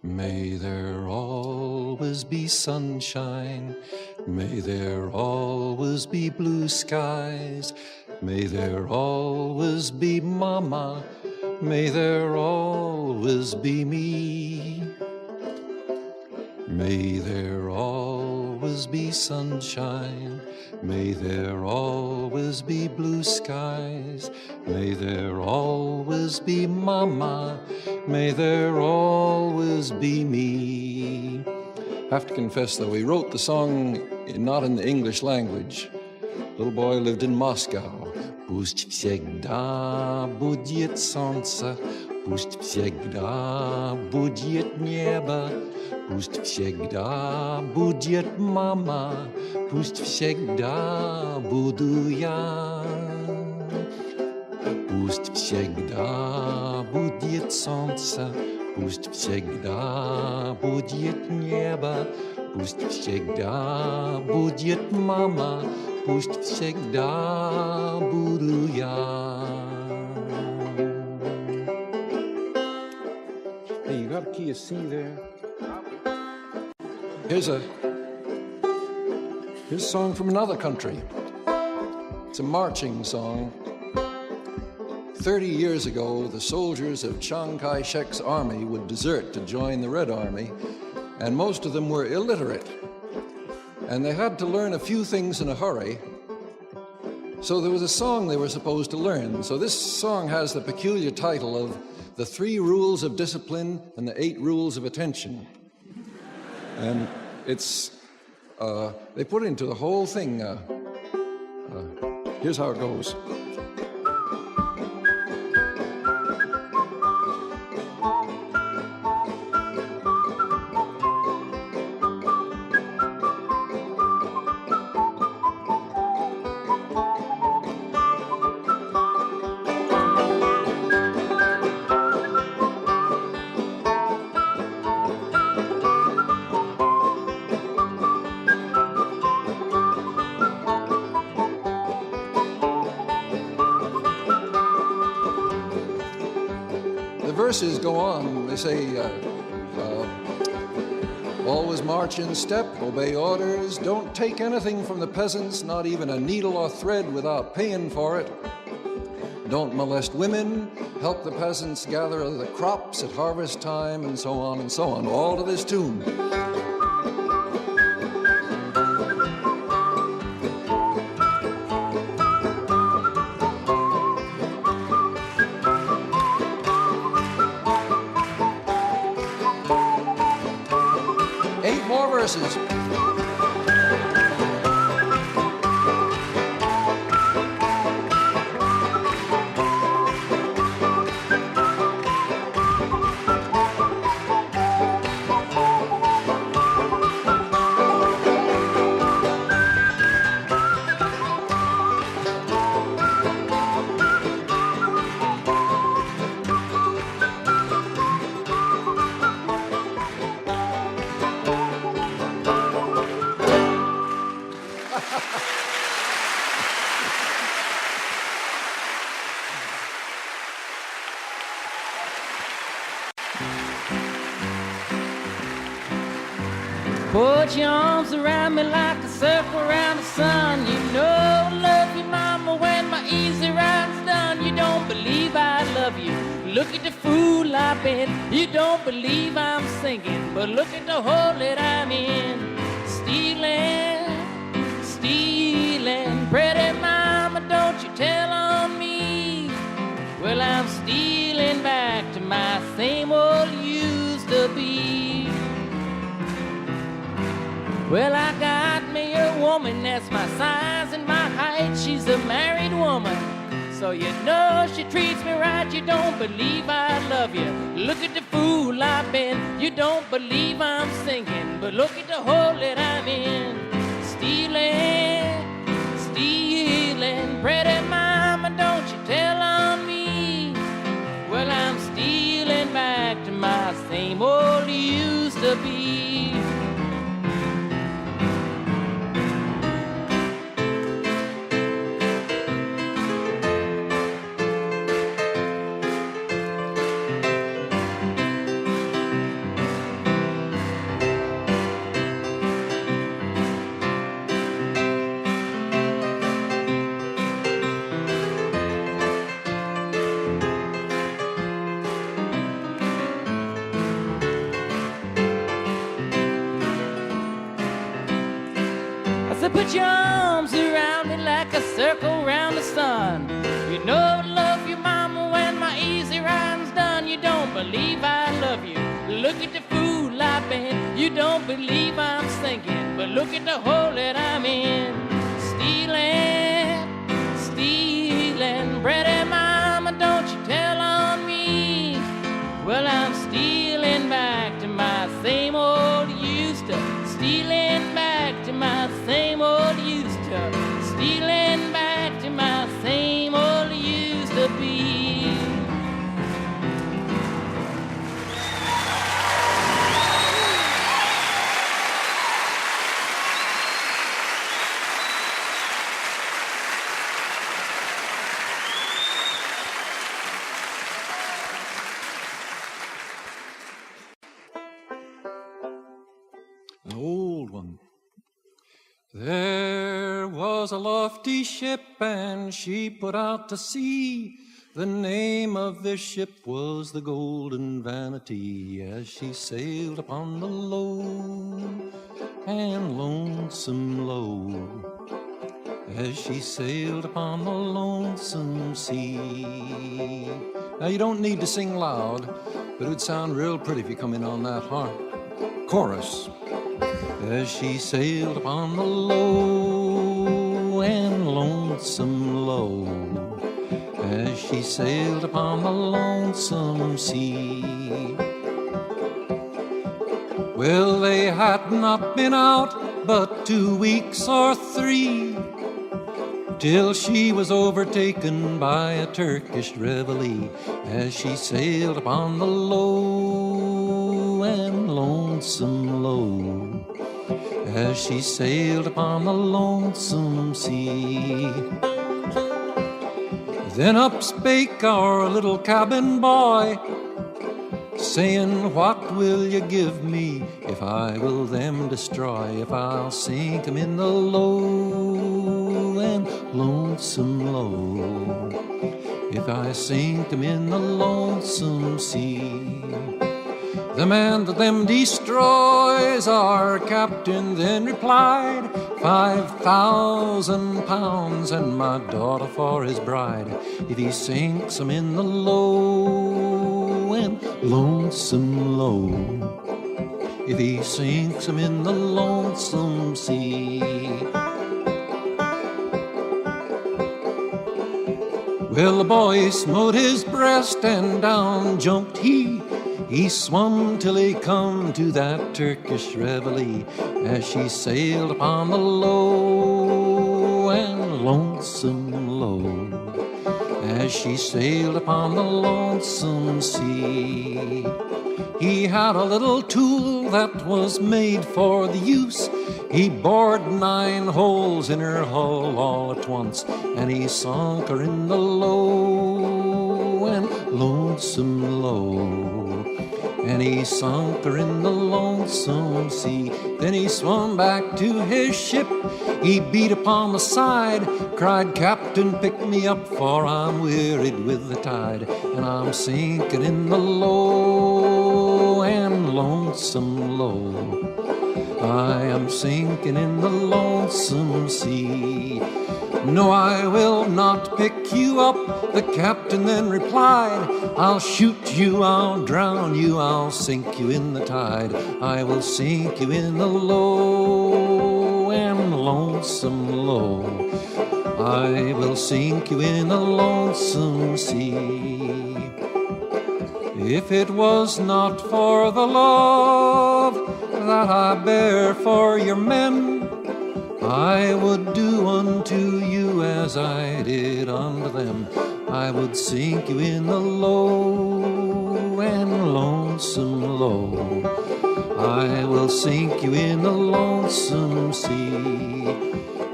May there always be sunshine, may there always be blue skies, may there always be Mama, may there always be me. May there always be sunshine, may there always be blue skies, may there always be Mama, may there always be me. I have to confess, though, he wrote the song not in the English language. Little boy lived in Moscow. Пусть всегда будет солнце, пусть всегда будет небо, пусть всегда будет мама, пусть всегда буду я. Пусть всегда будет солнце, пусть всегда будет небо, пусть всегда будет мама, пусть всегда буду я. Hey, you got a key of C there? Here's a song from another country. It's a marching song. 30 years ago, the soldiers of Chiang Kai-shek's army would desert to join the Red Army, and most of them were illiterate. And they had to learn a few things in a hurry. So there was a song they were supposed to learn. So this song has the peculiar title of The 3 Rules of Discipline and the 8 Rules of Attention. And it's, they put into the whole thing. Here's how it goes. verses go on. They say, always march in step, obey orders, don't take anything from the peasants, not even a needle or thread without paying for it. Don't molest women, help the peasants gather the crops at harvest time, and so on and so on, all to this tune. Verses. Put your arms around me like a circle around the sun. You know I love you, mama, when my easy ride's done. You don't believe I love you. Look at the fool I've been. You don't believe I'm singing, but look at the hole that I'm in. Stealing, stealing, pretty mama, don't you tell on me. Well, I'm stealing back to my same old used to be. Well, I got me a woman that's my size and my height. She's a married woman, so you know she treats me right. You don't believe I love you. Look at the fool I've been. You don't believe I'm singing, but look at the hole that I'm in. Stealing, stealing, pretty mama, don't you tell on me. Well, I'm stealing back to my same old used to be. Put your arms around me like a circle around the sun. You know I love you, mama, when my easy ride's done. You don't believe I love you. Look at the fool I've been. You don't believe I'm singing, but look at the hole that I'm in. Stealing, stealing, pretty mama, don't you tell on me. Well, I'm stealing back to my same old used to. Stealing back to my same old used to. Stealing back to my same old used to be. An old one. There was a lofty ship and she put out to sea. The name of this ship was the Golden Vanity, as she sailed upon the lone and lonesome low, as she sailed upon the lonesome sea. Now you don't need to sing loud, but it would sound real pretty if you come in on that harp. Chorus. As she sailed upon the low and lonesome low, as she sailed upon the lonesome sea. Well, they had not been out but 2 weeks or 3, till she was overtaken by a Turkish reveille, as she sailed upon the low and lonesome low, as she sailed upon the lonesome sea. Then up spake our little cabin boy, saying, what will you give me if I will them destroy, if I'll sink 'em in the low and lonesome low, if I sink 'em in the lonesome sea. The man that them destroys, our captain then replied, 5,000 pounds and my daughter for his bride, if he sinks 'em in the low and lonesome low, if he sinks 'em in the lonesome sea. Well, the boy smote his breast and down jumped he. He swum till he come to that Turkish reveille, as she sailed upon the low and lonesome low, as she sailed upon the lonesome sea. He had a little tool that was made for the use. He bored 9 holes in her hull all at once, and he sunk her in the low and lonesome low, and he sunk her in the lonesome sea. Then he swam back to his ship. He beat upon the side, cried, "Captain, pick me up, for I'm wearied with the tide, and I'm sinking in the low and lonesome low. I am sinking in the lonesome sea." "No, I will not pick you up," the captain then replied. "I'll shoot you, I'll drown you, I'll sink you in the tide. I will sink you in the low and lonesome low. I will sink you in the lonesome sea. If it was not for the love that I bear for your men, I would do unto you as I did unto them. I would sink you in the low and lonesome low. I will sink you in the lonesome sea."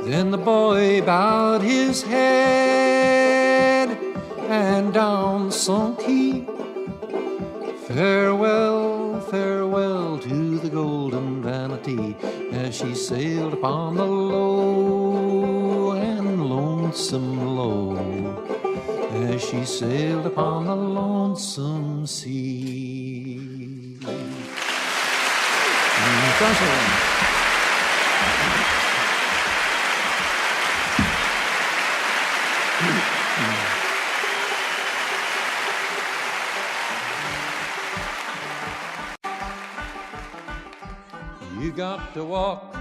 Then the boy bowed his head and down sunk he. Farewell, farewell to the golden Vanity, as she sailed upon the low and lonesome low, as she sailed upon the lonesome sea. You got to walk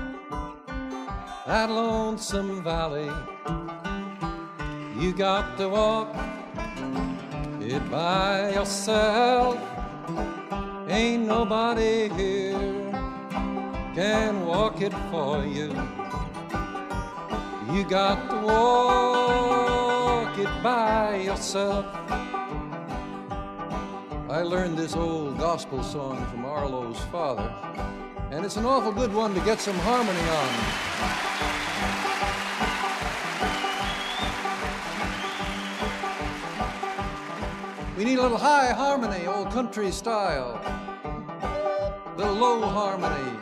that Lonesome Valley. You got to walk it by yourself. Ain't nobody here can walk it for you. You got to walk it by yourself. I learned this old gospel song from Arlo's father, and it's an awful good one to get some harmony on. We need a little high harmony, old country style. A little low harmony.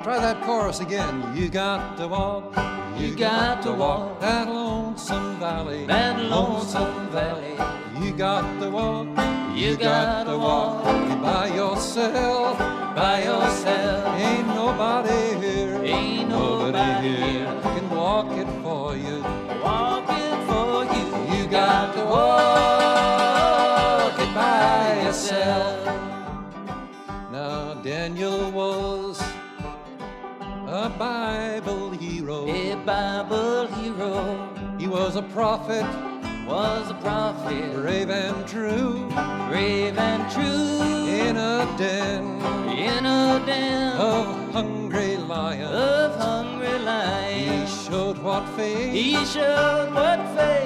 Try that chorus again. You got to walk, you got to walk that lonesome valley, that lonesome valley. You got to walk, you got to walk by yourself, by yourself. Ain't nobody here, ain't nobody here can walk it for you, walk it for you. You got to walk it by yourself. Now Daniel was a Bible hero, a Bible hero. He was a prophet, was a prophet, brave and true, brave and true. In a den of hungry lions, of hungry lions. He showed what faith,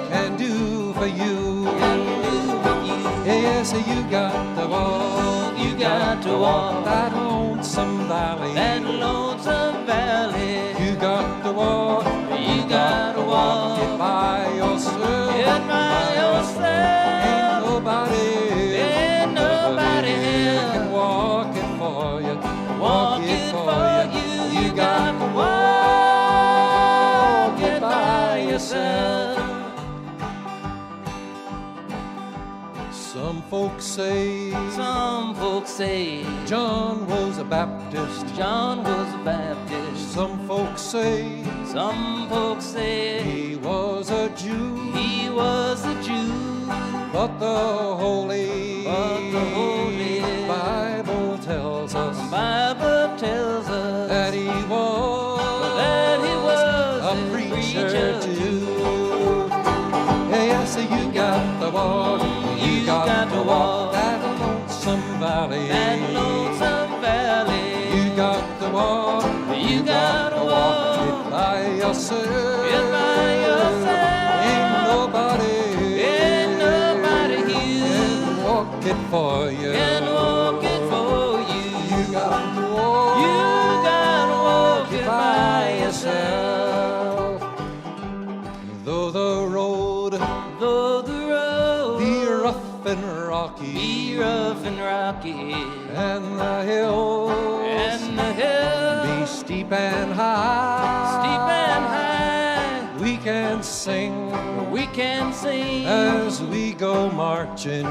can do for you, can do for you. Yes, you got to walk, you got to walk that lonesome valley, that lonesome valley. You got to walk, you got to walk it by yourself, it by yourself. Ain't nobody here yourself. Some folks say John was a Baptist. John was a Baptist. Some folks say he was a Jew. He was a Jew. But the Holy Bible tells us that he was a preacher too. Yes, you got to walk, you got to walk that lonesome valley. That lonesome valley. You got to walk, you got to walk it by yourself. It by yourself. Ain't nobody here can walk it for you. Can walk it for you. You got to walk it by yourself. Though the road be rough and rocky, and the hills be steep and high, we can sing as we go marching,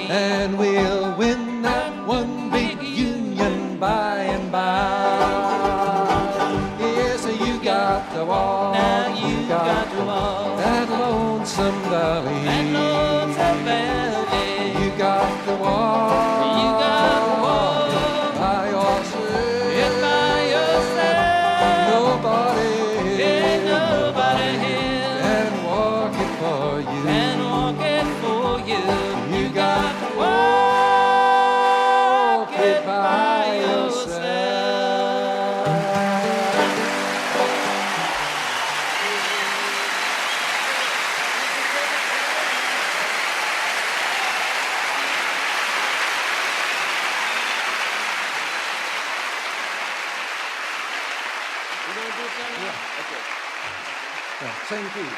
and we'll win that one big union by and by. Yes, you got to walk, now you got to walk that lonesome valley. You got to walk by yourself. Nobody can walk it for you. You got to walk it by yourself. Same key.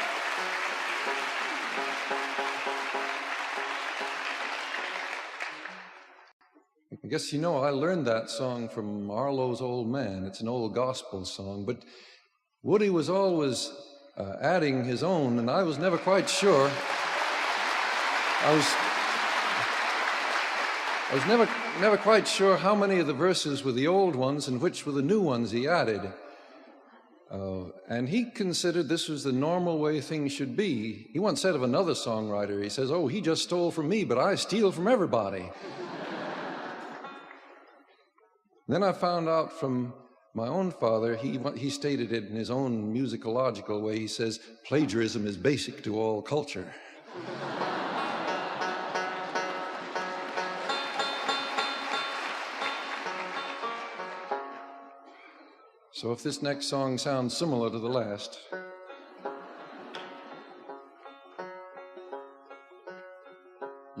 I guess you know I learned that song from Arlo's Old Man. It's an old gospel song, but Woody was always adding his own, and I was never quite sure. I was never quite sure how many of the verses were the old ones and which were the new ones he added. And he considered this was the normal way things should be. He once said of another songwriter, he says, "Oh, he just stole from me, but I steal from everybody." Then I found out from my own father, he stated it in his own musicological way. He says, plagiarism is basic to all culture. So if this next song sounds similar to the last.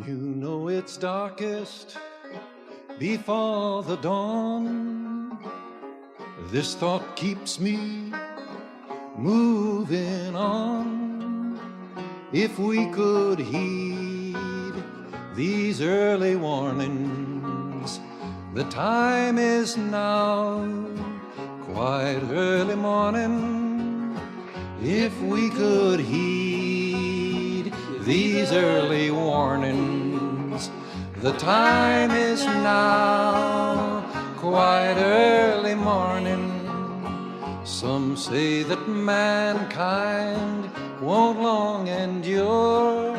You know it's darkest before the dawn. This thought keeps me moving on. If we could heed these early warnings, the time is now, quite early morning. If we could heed these early warnings, the time is now, quite early morning. Some say that mankind won't long endure,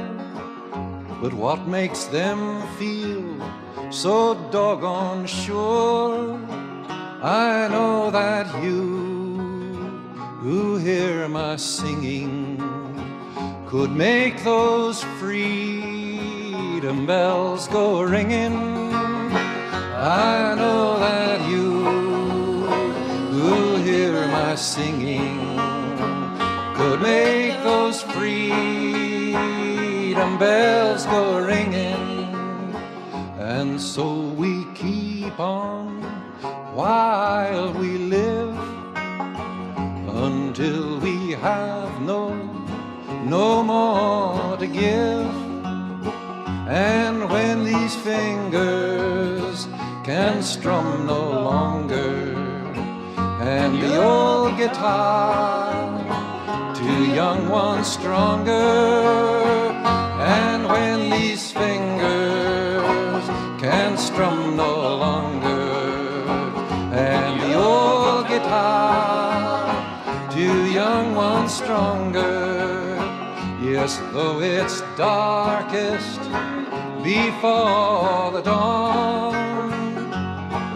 but what makes them feel so doggone sure? I know that you who hear my singing could make those freedom bells go ringing. I know that you who hear my singing could make those freedom bells go ringing. And so we keep on while we live, until we have no more to give. And when these fingers can strum no longer, and the old guitar two young ones stronger. And when these fingers can strum no longer, and the old guitar, two young ones stronger. Yes, though it's darkest before the dawn,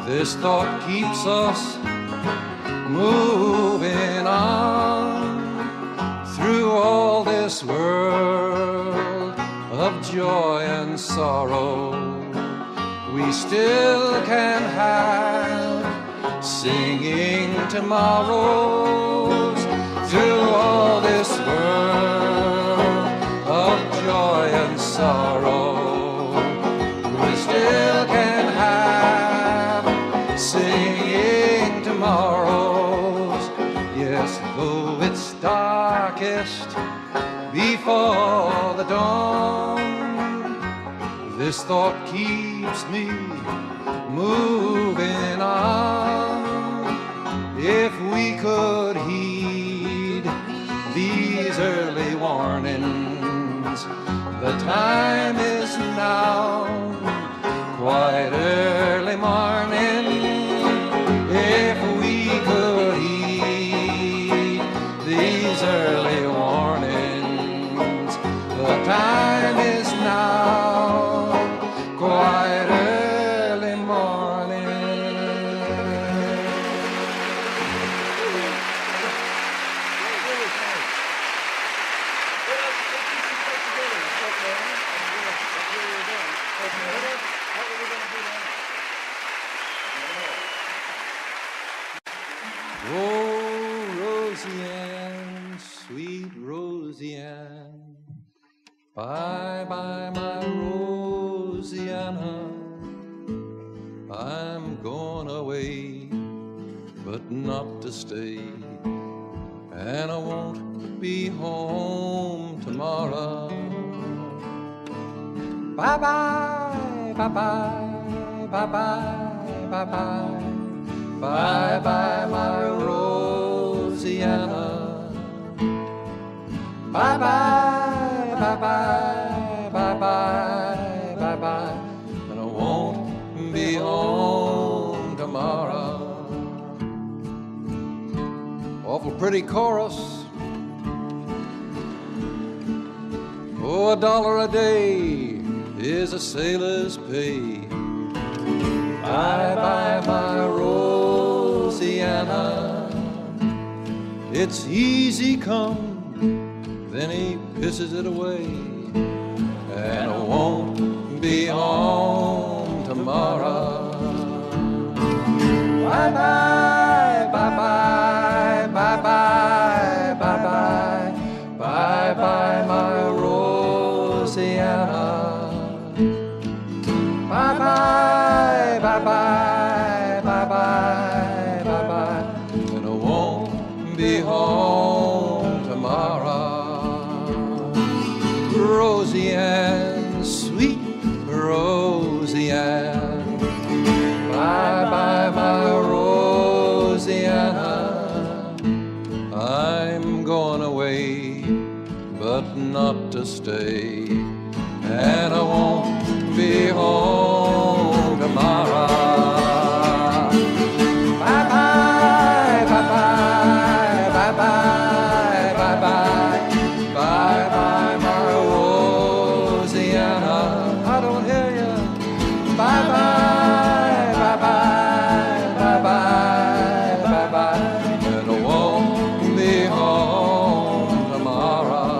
this thought keeps us moving on through all this world of joy and sorrow. We still can have singing tomorrows through all this world of joy and sorrow. We still can have singing tomorrows. Yes, though it's darkest before the dawn, this thought keeps me moving on. If we could heed these early warnings, the time is now quite early morning. If we could heed these early warnings, the time is now quite early morning. Oh, Rosyanne, sweet Rosyanne, bye bye, my Rosyanne. I'm going away, but not to stay, and I won't be home tomorrow. Bye bye, bye bye, bye bye, bye bye, bye bye, my Rosyanne. Bye bye, bye bye, bye bye, bye bye, and I won't be home tomorrow. Awful pretty chorus. Oh, $1 a day is a sailor's pay. Bye bye, my Rosyanne. It's easy come, then he pisses it away, and I won't be home tomorrow. Bye bye, bye bye, bye bye, bye bye, bye bye, my Rosyanne. Bye bye, bye bye, bye bye, bye bye, and I won't be home tomorrow. Rosyanne, sweet Rosyanne, bye bye, my Rosyanne. I'm going away, but not to stay, and I won't be home tomorrow. Bye bye, bye bye, bye bye, bye bye, bye bye, my Rosyanne. I don't hear you. Bye bye, bye bye, bye bye, bye bye, and I won't be home tomorrow.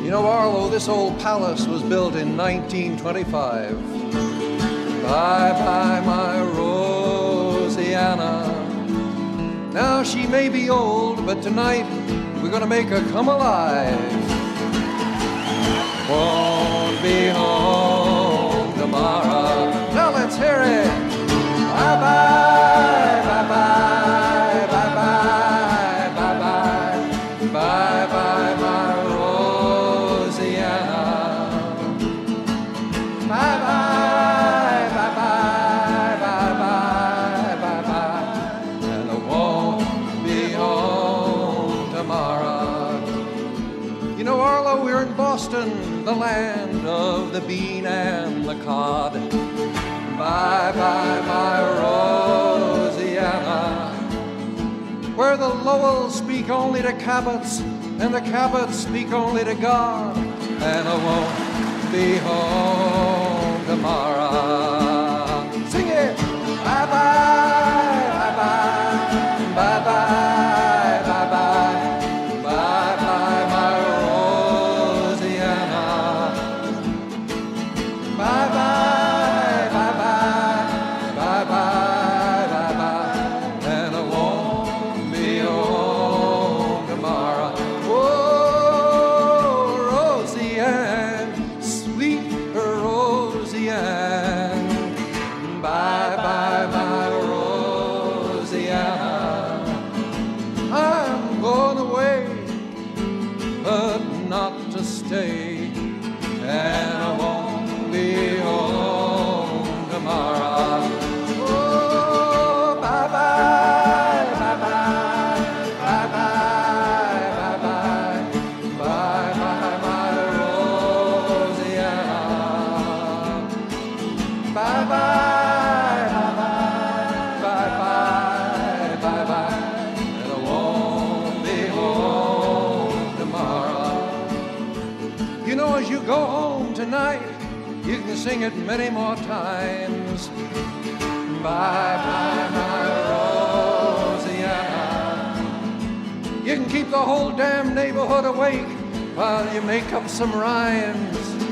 You know, Arlo, this old palace was built in 1925. Bye bye, my Rosyanne. Now she may be old, but tonight we're gonna make her come alive. Won't be home tomorrow. Now let's hear it. Bye bye, bye bye, bye bye, bye bye, bye bye, my Rosyanne. Bye bye, bye bye, the land of the bean and the cod. Bye-bye, my Rosyanne, where the Lowells speak only to Cabots and the Cabots speak only to God, and I won't be home tomorrow. Sing it! Bye-bye, bye-bye, bye-bye, bye-bye, bye-bye, my Rosyanne. Bye-bye, bye-bye, bye-bye, bye-bye, and I won't be home tomorrow. Oh, Rosyanne, sweet Rosyanne, bye-bye, my Rosyanne. I'm going away, but not to stay, and I won't be home tomorrow. Oh, bye-bye, bye-bye, bye-bye, bye-bye, bye-bye, my Rosyanne. Bye-bye, bye-bye, bye-bye, bye-bye, and I won't be home tomorrow. You know, as you go home tonight, you can sing it many more times. Bye-bye, my Rosyanne. You can keep the whole damn neighborhood awake while you make up some rhymes.